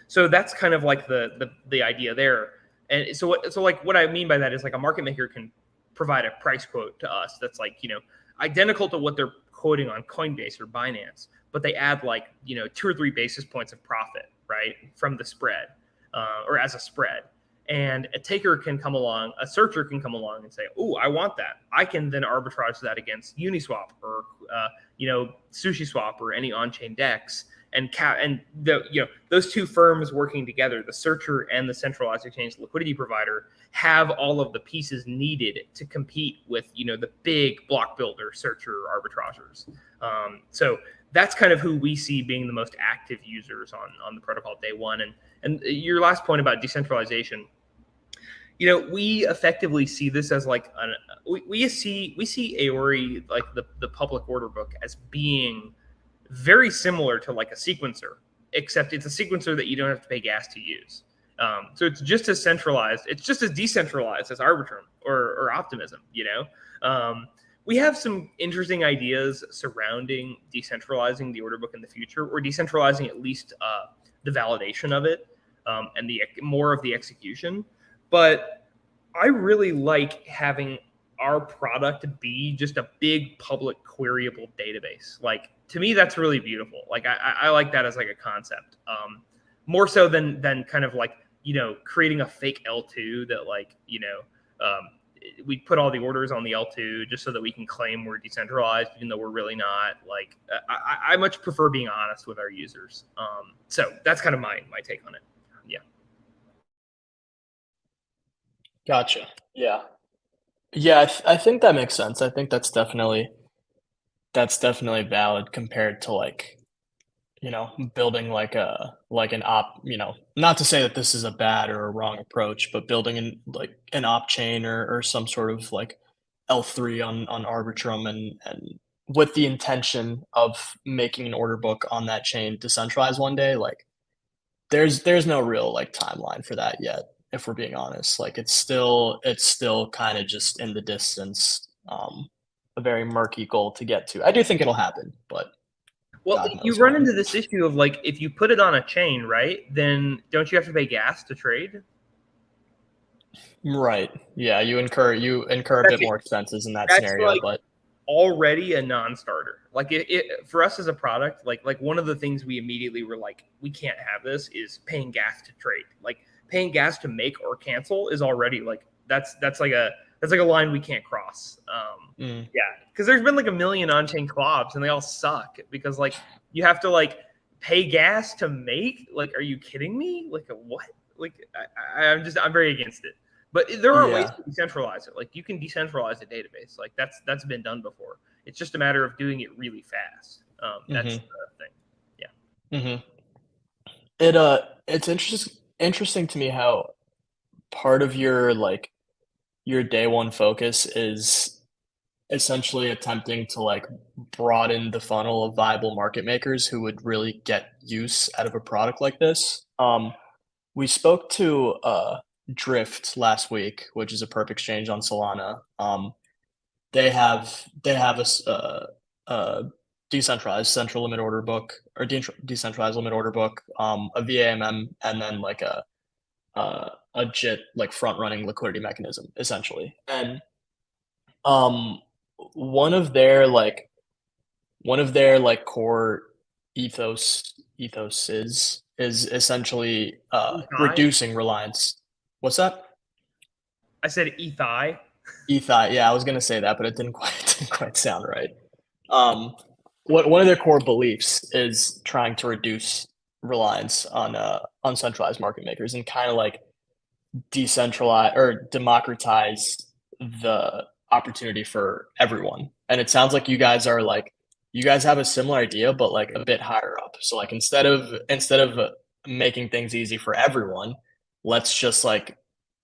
So that's kind of like the idea there. And so what I mean by that is like a market maker can provide a price quote to us that's like, identical to what they're quoting on Coinbase or Binance, but they add like, 2 or 3 basis points of profit, right, from the spread or as a spread. And a searcher can come along and say, oh, I want that. I can then arbitrage that against Uniswap or, SushiSwap or any on-chain DEX. And those two firms working together, the searcher and the centralized exchange liquidity provider, have all of the pieces needed to compete with, the big block builder searcher arbitragers. So that's kind of who we see being the most active users on the protocol day one. And your last point about decentralization, we effectively see this as like we see Aori, like the public order book, as being very similar to like a sequencer, except it's a sequencer that you don't have to pay gas to use. So it's just as centralized. It's just as decentralized as Arbitrum or Optimism. We have some interesting ideas surrounding decentralizing the order book in the future, or decentralizing at least the validation of it and the more of the execution. But I really like having our product be just a big public queryable database. Like to me, that's really beautiful. Like I like that as like a concept, more so than kind of like creating a fake L2 that like we put all the orders on the L2 just so that we can claim we're decentralized, even though we're really not. Like I much prefer being honest with our users. So that's kind of my take on it. Yeah. Gotcha. Yeah. Yeah, I think that makes sense. I think that's definitely valid compared to like, building like an op, not to say that this is a bad or a wrong approach, but building an op chain or some sort of like L3 on Arbitrum and with the intention of making an order book on that chain decentralized one day, like there's no real like timeline for that yet, if we're being honest. Like it's still kind of just in the distance, a very murky goal to get to. I do think it'll happen, but well, you run into this issue of like if you put it on a chain, right? Then don't you have to pay gas to trade? Right. Yeah, you incur a bit more expenses in that scenario, like but already a non-starter. Like it for us as a product, like one of the things we immediately were like, we can't have this is paying gas to trade. Like paying gas to make or cancel is already like that's like a line we can't cross. Yeah, because there's been like a million on-chain collabs and they all suck because like you have to like pay gas to make. Like, are you kidding me? Like what? Like I'm very against it. But there are ways to decentralize it. Like you can decentralize a database. Like that's been done before. It's just a matter of doing it really fast. That's the thing. Yeah. It's interesting to me how part of your like your day one focus is essentially attempting to like broaden the funnel of viable market makers who would really get use out of a product like this. We spoke to Drift last week, which is a perp exchange on Solana. They have a decentralized central limit order book or decentralized limit order book, a VAMM, and then like a JIT like front running liquidity mechanism essentially. And um, one of their like core ethos is essentially Ethi? reducing reliance. What's that? I said Ethi. Ethi. Yeah, I was gonna say that, but it didn't quite didn't quite sound right. Um, one of their core beliefs is trying to reduce reliance on centralized market makers and kind of like decentralize or democratize the opportunity for everyone. And it sounds like you guys have a similar idea, but like a bit higher up. So like instead of making things easy for everyone, let's just like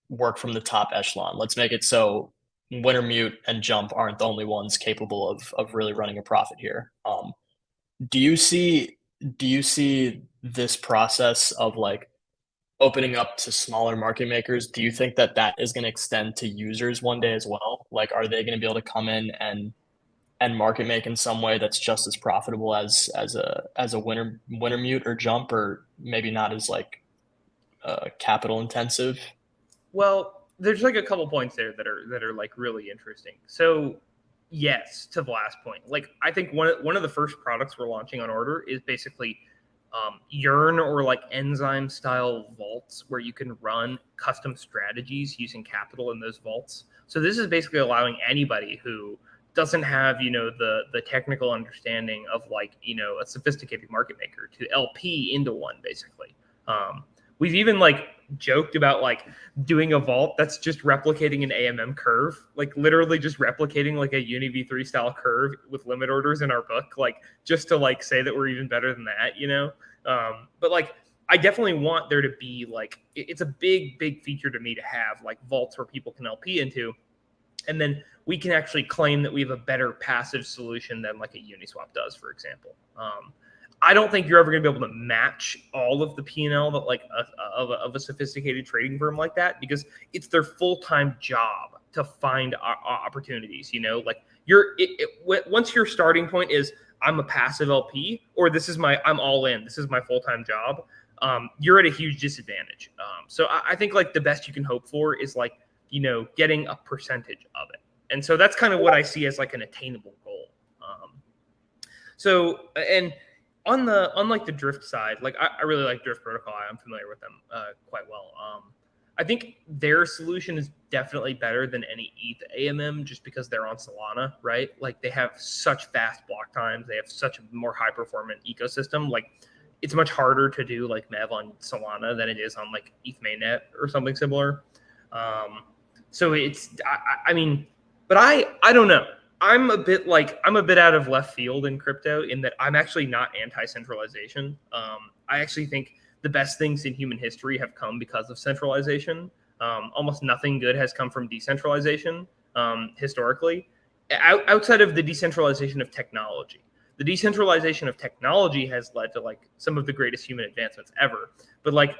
work from the top echelon. Let's make it so Wintermute and Jump aren't the only ones capable of really running a profit here. Do you see do you see this process of like opening up to smaller market makers? Do you think that that is going to extend to users one day as well? Like, are they going to be able to come in and market make in some way that's just as profitable as a Wintermute or Jump, or maybe not as like capital intensive? Well, there's like a couple points there that are like really interesting. So yes, to the last point, like I think one of the first products we're launching on Order is basically Yearn or like enzyme style vaults where you can run custom strategies using capital in those vaults. So this is basically allowing anybody who doesn't have the technical understanding of like a sophisticated market maker to LP into one basically. We've even like joked about like doing a vault that's just replicating an AMM curve, like literally just replicating like a Uni V3 style curve with limit orders in our book, like just to like say that we're even better than that. But like I definitely want there to be like it's a big feature to me to have like vaults where people can LP into, and then we can actually claim that we have a better passive solution than like a Uniswap does, for example. I don't think you're ever going to be able to match all of the P&L that like of a sophisticated trading firm like that, because it's their full-time job to find opportunities. Like once your starting point is I'm a passive LP or I'm all in, this is my full-time job. You're at a huge disadvantage. So I think like the best you can hope for is like getting a percentage of it, and so that's kind of what I see as like an attainable goal. And on like the Drift side, like I really like Drift Protocol. I'm familiar with them quite well. I think their solution is definitely better than any ETH AMM just because they're on Solana, right? Like they have such fast block times. They have such a more high performant ecosystem. Like it's much harder to do like MEV on Solana than it is on like ETH mainnet or something similar. So I mean, but I don't know. I'm a bit out of left field in crypto in that I'm actually not anti-centralization. I actually think the best things in human history have come because of centralization. Almost nothing good has come from decentralization historically, outside of the decentralization of technology. The decentralization of technology has led to like some of the greatest human advancements ever. But like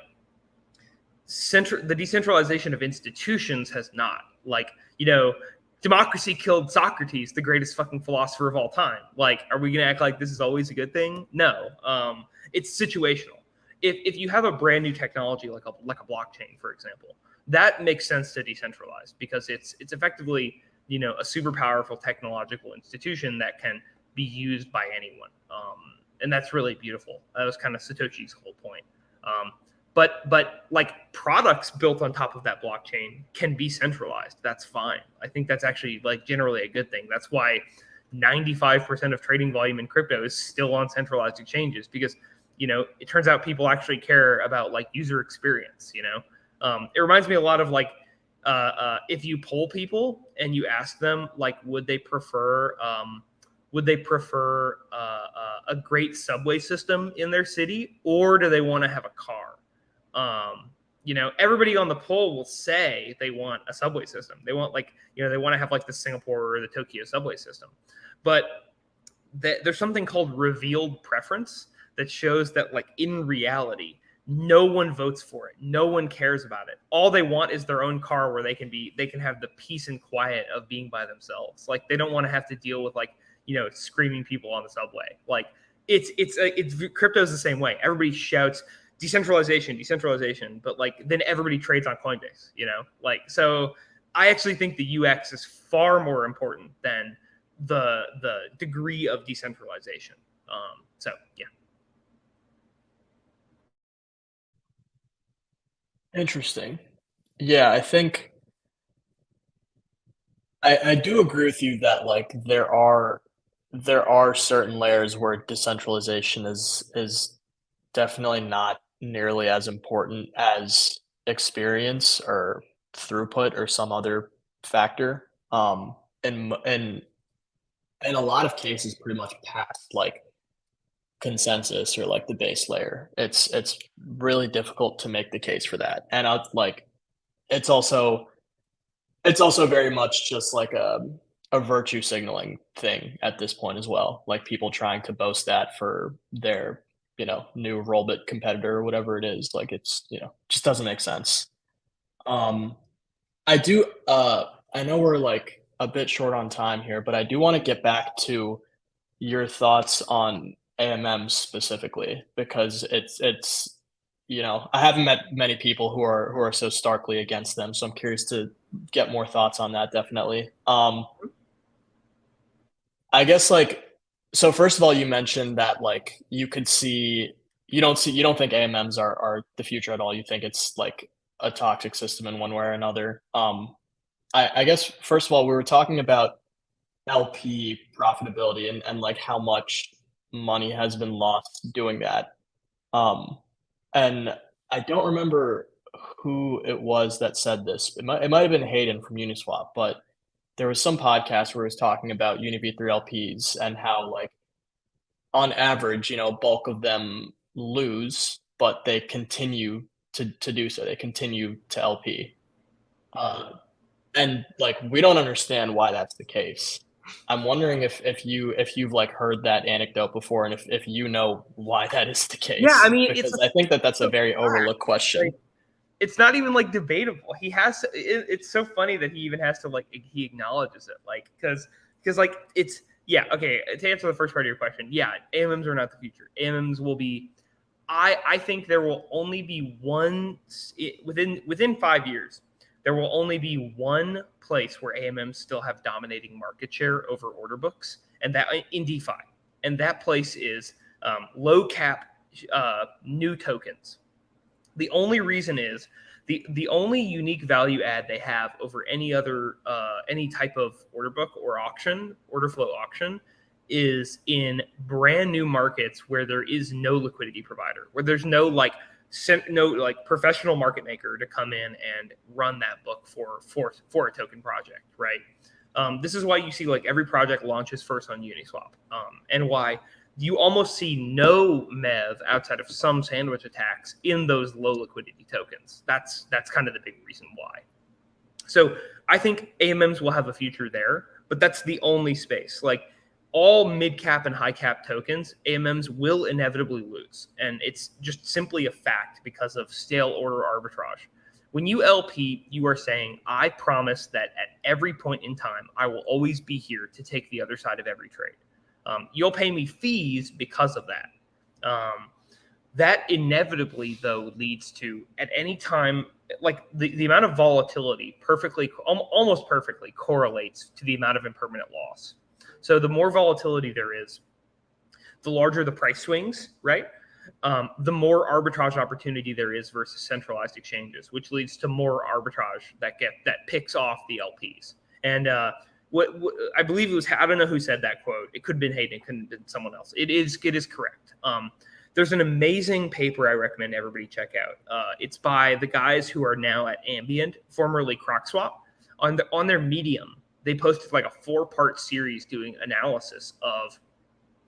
the decentralization of institutions has not. Like democracy killed Socrates, the greatest fucking philosopher of all time. Like, are we going to act like this is always a good thing? No. It's situational. If you have a brand new technology like a blockchain, for example, that makes sense to decentralize because it's effectively a super powerful technological institution that can be used by anyone, and that's really beautiful. That was kind of Satoshi's whole point. But like products built on top of that blockchain can be centralized. That's fine. I think that's actually like generally a good thing. That's why 95% of trading volume in crypto is still on centralized exchanges because it turns out people actually care about like user experience. It reminds me a lot of like if you poll people and you ask them like would they prefer a great subway system in their city or do they want to have a car? everybody on the poll will say they want a subway system. They want they want to have like the Singapore or the Tokyo subway system. But there's something called revealed preference that shows that like in reality, no one votes for it. No one cares about it. All they want is their own car where they can have the peace and quiet of being by themselves. Like they don't want to have to deal with screaming people on the subway. Like it's crypto's the same way. Everybody shouts decentralization, but like then everybody trades on Coinbase, so I actually think the UX is far more important than the degree of decentralization. So yeah. Interesting. Yeah, I think I do agree with you that like there are certain layers where decentralization is definitely not nearly as important as experience or throughput or some other factor. In a lot of cases, pretty much past like consensus or like the base layer. It's really difficult to make the case for that. And it's also it's also very much just like a virtue signaling thing at this point as well. Like people trying to boast that for their, new Rollbit competitor or whatever it is. Like it's, just doesn't make sense. Um I do I know we're like a bit short on time here, but I do want to get back to your thoughts on AMMs specifically because it's I haven't met many people who are so starkly against them, so I'm curious to get more thoughts on that definitely. I guess like so first of all you mentioned that like you don't think AMMs are the future at all. You think it's like a toxic system in one way or another. I guess first of all we were talking about LP profitability and like how much money has been lost doing that. Um, and I don't remember who it was that said this. It might have been Hayden from Uniswap, but there was some podcast where he was talking about UniV3 LPs and how like on average, bulk of them lose, but they continue to do so. They continue to LP. And like we don't understand why that's the case. I'm wondering if you've like heard that anecdote before and if you know why that is the case. Yeah, I mean, because I think that's a very overlooked question. Like, it's not even like debatable. It's so funny that he even has to like he acknowledges it, like because like it's okay. To answer the first part of your question, AMMs are not the future. AMMs will be. I think there will only be one within 5 years. There will only be one place where AMMs still have dominating market share over order books, and that in DeFi, and that place is low cap new tokens. The only reason is the only unique value add they have over any other any type of order book or order flow auction is in brand new markets where there is no liquidity provider, where there's no professional market maker to come in and run that book for a token project, right? This is why you see like every project launches first on Uniswap, and why you almost see no MEV outside of some sandwich attacks in those low liquidity tokens. That's kind of the big reason why. So I think AMMs will have a future there, but that's the only space. Like all mid cap and high cap tokens, AMMs will inevitably lose. And it's just simply a fact because of stale order arbitrage. When you LP, you are saying, I promise that at every point in time, I will always be here to take the other side of every trade. You'll pay me fees because of that. That inevitably, though, leads to at any time, like the amount of volatility almost perfectly correlates to the amount of impermanent loss. So the more volatility there is, the larger the price swings, right? The more arbitrage opportunity there is versus centralized exchanges, which leads to more arbitrage that picks off the LPs. And what I believe it was, I don't know who said that quote. It could have been Hayden, it couldn't have been someone else. It is correct. There's an amazing paper I recommend everybody check out. It's by the guys who are now at Ambient, formerly CrocSwap. On their Medium, they posted like a 4-part series doing analysis of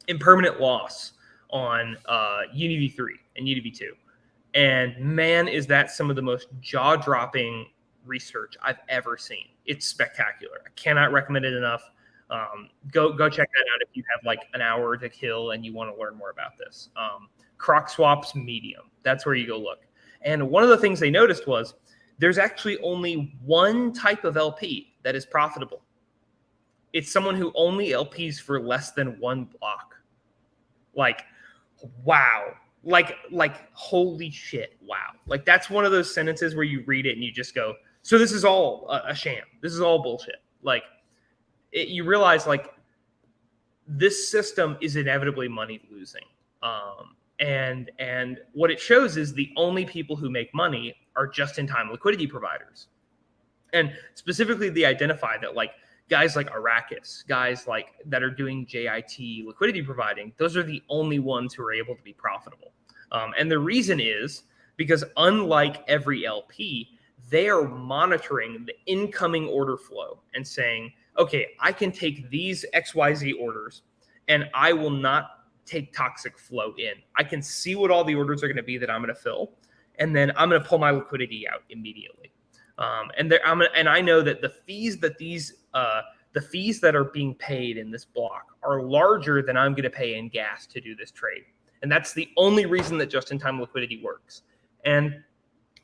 impermanent loss on UniV3 and UniV2. And man, is that some of the most jaw-dropping research I've ever seen. It's spectacular. I cannot recommend it enough. Go check that out if you have like an hour to kill and you want to learn more about this. Croc swaps medium. That's where you go look. And one of the things they noticed was there's actually only one type of LP that is profitable. It's someone who only LPs for less than one block. Like, wow. Like holy shit, wow. Like that's one of those sentences where you read it and you just go, so this is all a sham. This is all bullshit. Like you realize like this system is inevitably money losing. And what it shows is the only people who make money are just-in-time liquidity providers. And specifically they identify that like guys like Arrakis, guys like that are doing JIT liquidity providing, those are the only ones who are able to be profitable. And the reason is because unlike every LP, they are monitoring the incoming order flow and saying, okay, I can take these XYZ orders and I will not take toxic flow in. I can see what all the orders are going to be that I'm going to fill, and then I'm going to pull my liquidity out immediately. And I know that the fees that are being paid in this block are larger than I'm going to pay in gas to do this trade. And that's the only reason that just-in-time liquidity works. And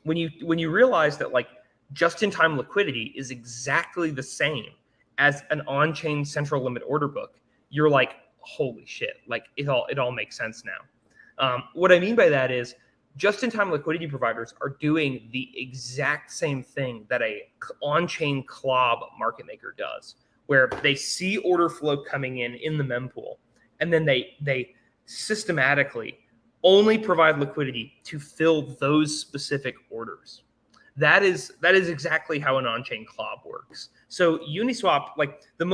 when you realize that like just-in-time liquidity is exactly the same as an on-chain central limit order book, you're like, holy shit! Like it all makes sense now. What I mean by that is just-in-time liquidity providers are doing the exact same thing that a on-chain CLOB market maker does, where they see order flow coming in the mempool, and then they systematically only provide liquidity to fill those specific orders. That is exactly how an on-chain CLOB works. So Uniswap, like the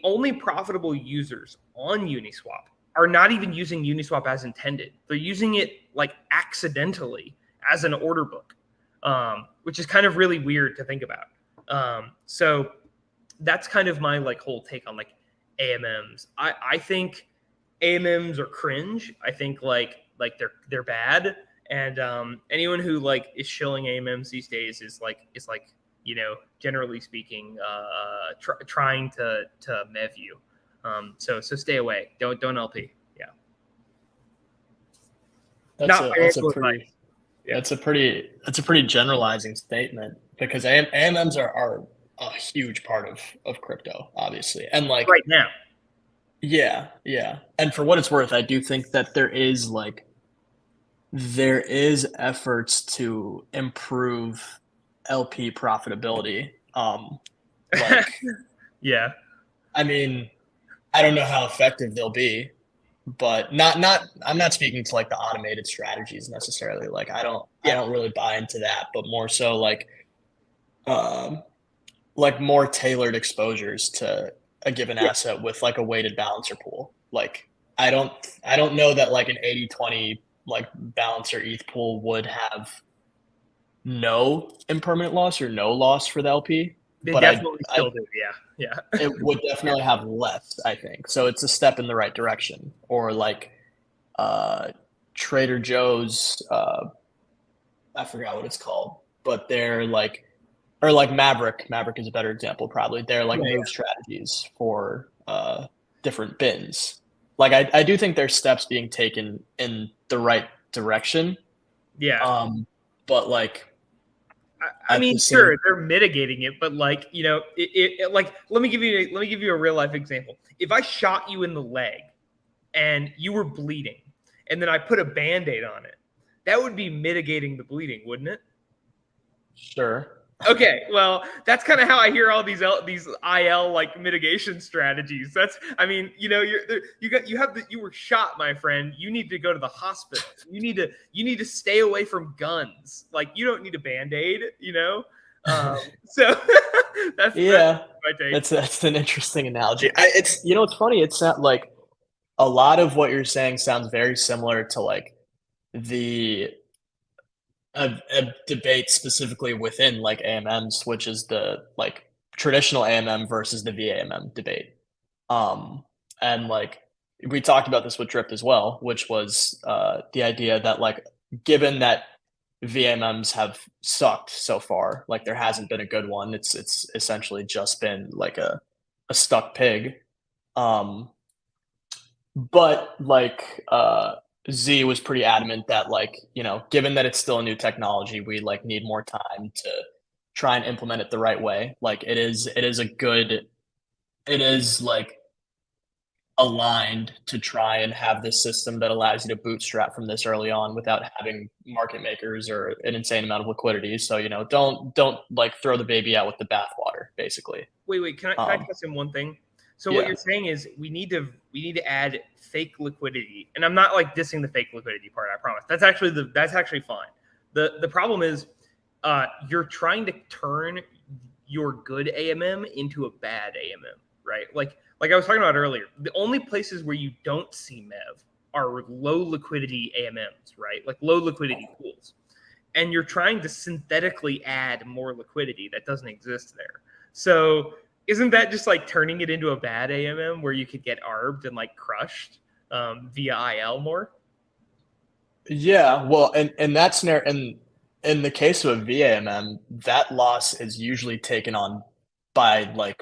only profitable users on Uniswap are not even using Uniswap as intended. They're using it like accidentally as an order book, which is kind of really weird to think about. So that's kind of my like whole take on like AMMs. I think AMMs are cringe. I think like they're bad, and anyone who like is shilling AMMs these days is like you know, generally speaking, trying to mev you. So stay away. Don't LP. Yeah. That's a pretty generalizing statement, because AMMs are a huge part of crypto, obviously, and like right now. Yeah. And for what it's worth, I do think that there is efforts to improve LP profitability. Like, yeah. I mean, I don't know how effective they'll be, but I'm not speaking to like the automated strategies necessarily. Like I don't really buy into that, but more so like more tailored exposures to a given asset with like a weighted balancer pool. Like I don't know that like an 80-20 like balancer ETH pool would have no impermanent loss or no loss for the LP. They but definitely still do. Yeah. It would definitely have less, I think. So it's a step in the right direction. Or like Trader Joe's, I forgot what it's called, but they're like, or like Maverick. Maverick is a better example, probably. They're like move strategies for different bins. Like I do think there's steps being taken in the right direction. Yeah. But like, I mean, sure, they're mitigating it, but like, you know, it like let me give you a real life example. If I shot you in the leg and you were bleeding, and then I put a Band-Aid on it, that would be mitigating the bleeding, wouldn't it? Sure. Okay, well, that's kind of how I hear all these IL like mitigation strategies. That's, I mean, you know, you were shot, my friend. You need to go to the hospital. You need to stay away from guns. Like, you don't need a Band-Aid, you know. So that's my take. That's an interesting analogy. It's, you know, it's funny. It's not like a lot of what you're saying sounds very similar to like a debate specifically within like AMMs, which is the like traditional AMM versus the VAMM debate. And like we talked about this with Drift as well, which was the idea that like given that VMMs have sucked so far. Like there hasn't been a good one. It's essentially just been like a stuck pig. Um, but like Z was pretty adamant that like, you know, given that it's still a new technology, we like need more time to try and implement it the right way. Like it is like aligned to try and have this system that allows you to bootstrap from this early on without having market makers or an insane amount of liquidity. So, you know, don't like throw the baby out with the bathwater, basically. Wait, can I touch on one thing? So what you're saying is we need to add fake liquidity, and I'm not like dissing the fake liquidity part. I promise. That's actually fine. The problem is you're trying to turn your good AMM into a bad AMM, right? Like I was talking about earlier, the only places where you don't see MEV are low liquidity AMMs, right? Like low liquidity pools, and you're trying to synthetically add more liquidity that doesn't exist there. So isn't that just like turning it into a bad AMM where you could get arbed and like crushed via IL more? Yeah, well, and that's and in the case of a VAMM, that loss is usually taken on by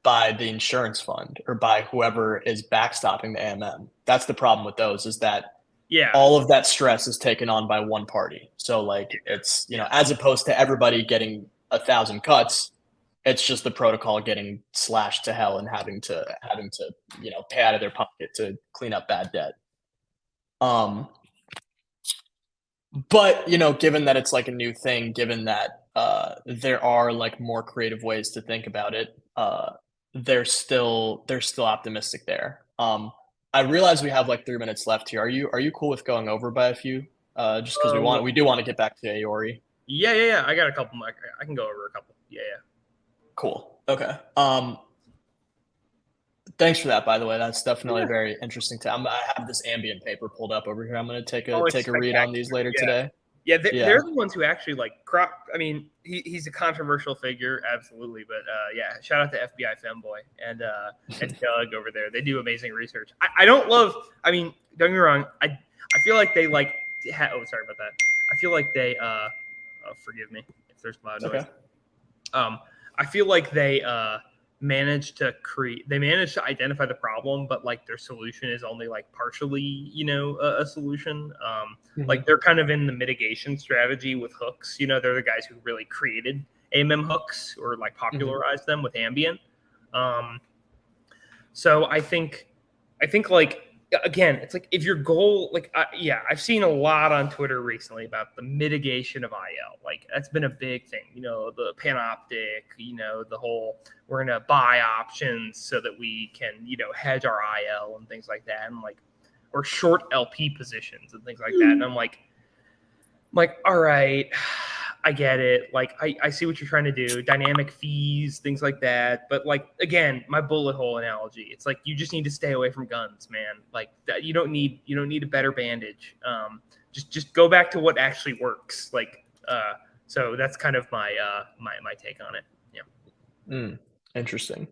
by the insurance fund or by whoever is backstopping the AMM. That's the problem with those is that all of that stress is taken on by one party. So like it's, you know, as opposed to everybody getting 1,000 cuts, it's just the protocol getting slashed to hell and having to, you know, pay out of their pocket to clean up bad debt. But, you know, given that it's like a new thing, given that there are like more creative ways to think about it, they're still optimistic there. I realize we have like 3 minutes left here. Are you cool with going over by a few? Just because we do want to get back to Aori. Yeah. I got a couple. I can go over a couple. Yeah. Cool. Okay. Thanks for that, by the way. That's definitely very interesting. I have this ambient paper pulled up over here. I'm going to take a read on these later today. Yeah, they're the ones who actually like crop. I mean, he's a controversial figure, absolutely. But yeah, shout out to FBI Femboy and Doug over there. They do amazing research. I don't love. I mean, don't get me wrong. I feel like they like. Oh, sorry about that. I feel like they. Forgive me if there's loud noise. Okay. I feel like they managed to identify the problem, but like their solution is only like partially, you know, a solution. Like they're kind of in the mitigation strategy with hooks. You know, they're the guys who really created AMM hooks or like popularized them with ambient. So I think like, again, it's like if your goal, like, I've seen a lot on Twitter recently about the mitigation of IL. Like that's been a big thing, you know, the panoptic, you know, the whole, we're going to buy options so that we can, you know, hedge our IL and things like that. And like, or short LP positions and things like that. And I'm like, all right, I get it. Like, I see what you're trying to do. Dynamic fees, things like that. But like, again, my bullet hole analogy. It's like you just need to stay away from guns, man. Like that, you don't need a better bandage. Just go back to what actually works. Like, so that's kind of my my take on it. Yeah. Interesting.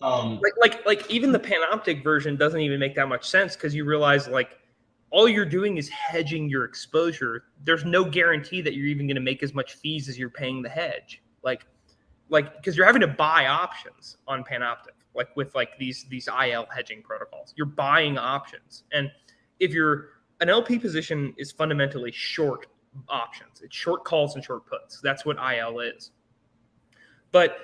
Like even the panoptic version doesn't even make that much sense because you realize like all you're doing is hedging your exposure. There's no guarantee that you're even going to make as much fees as you're paying the hedge. Like because you're having to buy options on Panoptic, like with like these IL hedging protocols. You're buying options, and if you're an LP position is fundamentally short options. It's short calls and short puts. That's what IL is. But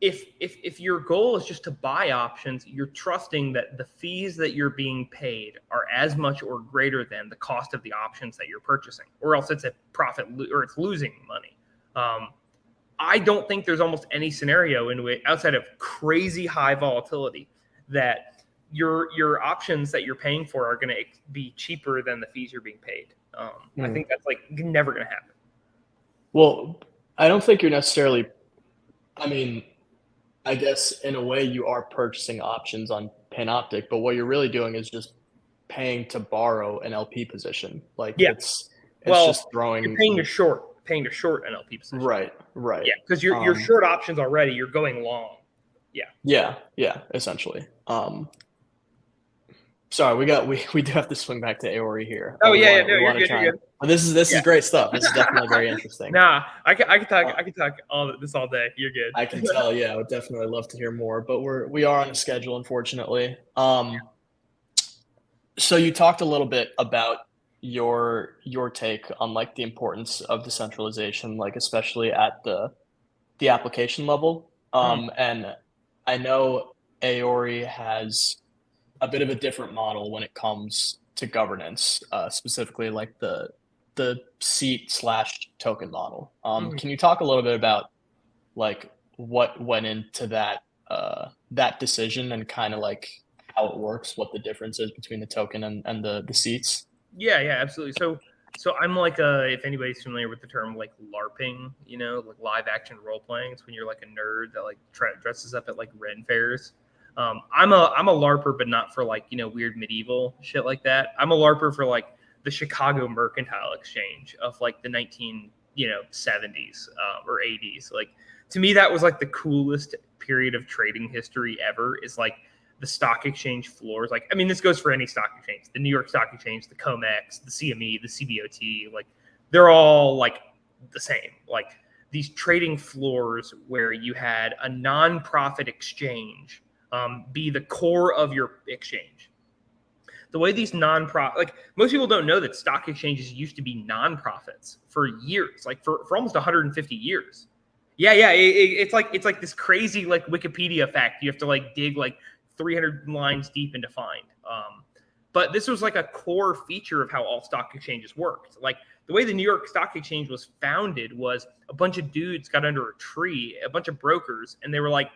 if your goal is just to buy options, you're trusting that the fees that you're being paid are as much or greater than the cost of the options that you're purchasing, or else it's a profit or it's losing money. I don't think there's almost any scenario in which, outside of crazy high volatility, that your options that you're paying for are going to be cheaper than the fees you're being paid. I think that's like never going to happen. Well, I don't think you're necessarily. I mean, I guess in a way you are purchasing options on Panoptic, but what you're really doing is just paying to borrow an LP position. Like it's just throwing. You're paying to short an LP position. Right. Yeah, because you're short options already. You're going long. Yeah. Yeah. Essentially. Sorry, we do have to swing back to Aori here. Oh We yeah, want no, we you're want to good, try. you're good. But this is Yeah. great stuff. This is definitely very interesting. Nah, I can talk. Uh, I can talk this all day. You're good. I can tell. Yeah, I would definitely love to hear more, but we are on a schedule, unfortunately. So you talked a little bit about your take on like the importance of decentralization, like especially at the application level. And I know Aori has a bit of a different model when it comes to governance, specifically like the seat slash token model. Mhm. Can you talk a little bit about like what went into that decision and kind of like how it works, what the difference is between the token and the seats? Yeah, yeah, absolutely. So I'm like if anybody's familiar with the term like LARPing, like live action role playing. It's when you're like a nerd that like dresses up at like Ren fairs. I'm a LARPer, but not for like weird medieval shit like that. I'm a LARPer for like the Chicago Mercantile Exchange of like the 1970s or 80s. Like to me, that was like the coolest period of trading history ever. Is like the stock exchange floors. Like, I mean, this goes for any stock exchange, the New York Stock Exchange, the COMEX, the CME, the CBOT, like they're all like the same. Like these trading floors where you had a nonprofit exchange be the core of your exchange. The way these nonprofit, like most people don't know that stock exchanges used to be nonprofits for years, like for almost 150 years. Yeah, it's like this crazy like Wikipedia fact you have to like dig like 300 lines deep into find. But this was like a core feature of how all stock exchanges worked. Like the way the New York Stock Exchange was founded was a bunch of dudes got under a tree, a bunch of brokers, and they were like,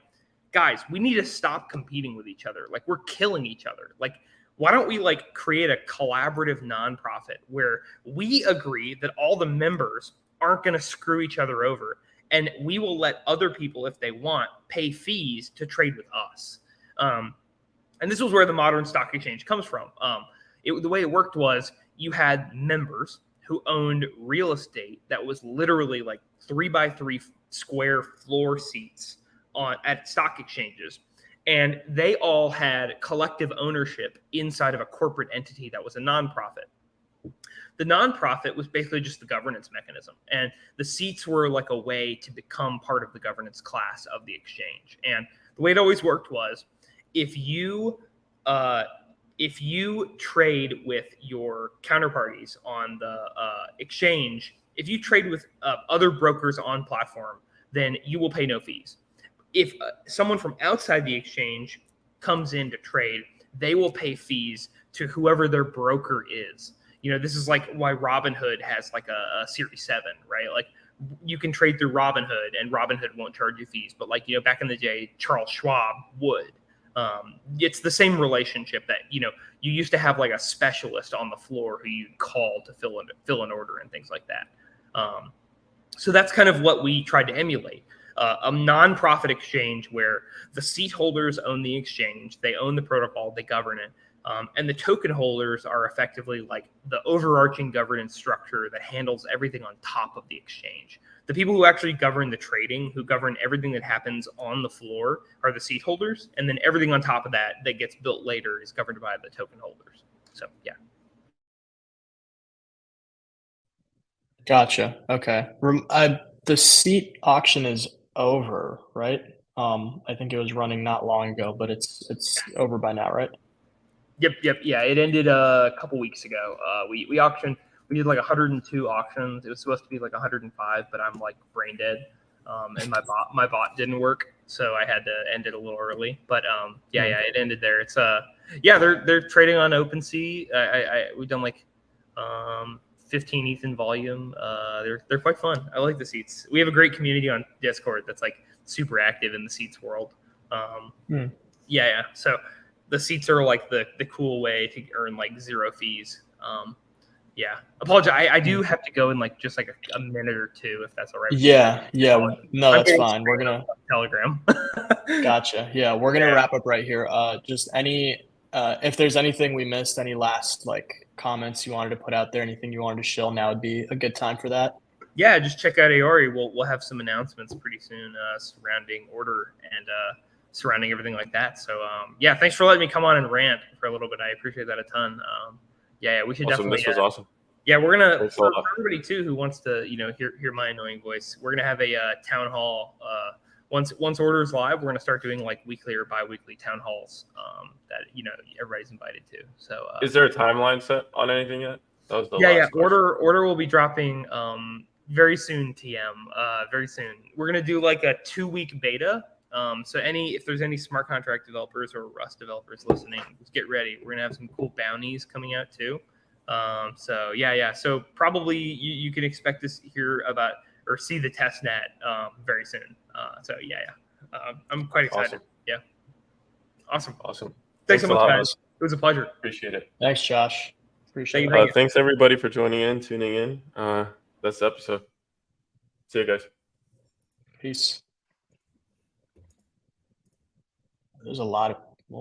guys, we need to stop competing with each other. Like we're killing each other. Like why don't we like create a collaborative nonprofit where we agree that all the members aren't going to screw each other over, and we will let other people, if they want, pay fees to trade with us. And this was where the modern stock exchange comes from. The way it worked was you had members who owned real estate that was literally like 3x3 square floor seats at stock exchanges. And they all had collective ownership inside of a corporate entity that was a nonprofit. The nonprofit was basically just the governance mechanism, and the seats were like a way to become part of the governance class of the exchange. And the way it always worked was if you trade with your counterparties on the exchange, if you trade with other brokers on platform, then you will pay no fees. If someone from outside the exchange comes in to trade, they will pay fees to whoever their broker is. This is like why Robinhood has like a Series 7, right? Like you can trade through Robinhood and Robinhood won't charge you fees. But like, back in the day, Charles Schwab would. It's the same relationship that, you used to have like a specialist on the floor who you'd call to fill an order and things like that. So that's kind of what we tried to emulate. A nonprofit exchange where the seat holders own the exchange, they own the protocol, they govern it. And the token holders are effectively like the overarching governance structure that handles everything on top of the exchange. The people who actually govern the trading, who govern everything that happens on the floor, are the seat holders. And then everything on top of that gets built later is governed by the token holders. So, yeah. Gotcha. Okay. The seat auction is over, right? I think it was running not long ago, but it's over by now, right? Yep. Yeah, it ended a couple weeks ago. We auctioned. We did like 102 auctions. It was supposed to be like 105, but I'm like brain dead, and my bot didn't work, so I had to end it a little early. But yeah, it ended there. It's they're trading on OpenSea. We've done like 15 ETH in volume. They're quite fun. I like the seats. We have a great community on Discord that's like super active in the seats world. Yeah. So the seats are like the cool way to earn like zero fees. Yeah. Apologize. I do have to go in like just like a minute or two if that's all right. Yeah. No, that's fine. We're gonna Telegram. Gotcha. Yeah, we're gonna wrap up right here. Just if there's anything we missed, any last like comments you wanted to put out there, anything you wanted to shill, now would be a good time for that. Yeah, just check out Aori. We'll have some announcements pretty soon surrounding Order and surrounding everything like that. So yeah, thanks for letting me come on and rant for a little bit. I appreciate that a ton. Yeah, we should Awesome. definitely. This was awesome. Yeah, we're gonna Thanks a for lot. everybody too who wants to hear my annoying voice. We're gonna have a town hall. Once Order's live, we're gonna start doing like weekly or bi-weekly town halls that everybody's invited to. So is there a timeline set on anything yet? That was the yeah. last question. Order will be dropping very soon. Very soon. We're gonna do like a 2-week beta. So if there's any smart contract developers or Rust developers listening, just get ready. We're gonna have some cool bounties coming out too. So yeah. So probably you can expect to hear about or see the test net very soon. So yeah. I'm quite excited. Awesome. Yeah. Awesome. Thanks so a much, lot, guys. It was a pleasure. Appreciate it. Thanks, Josh. Appreciate Thank it. you. Thanks everybody for tuning in. That's the episode. See you guys. Peace. There's a lot of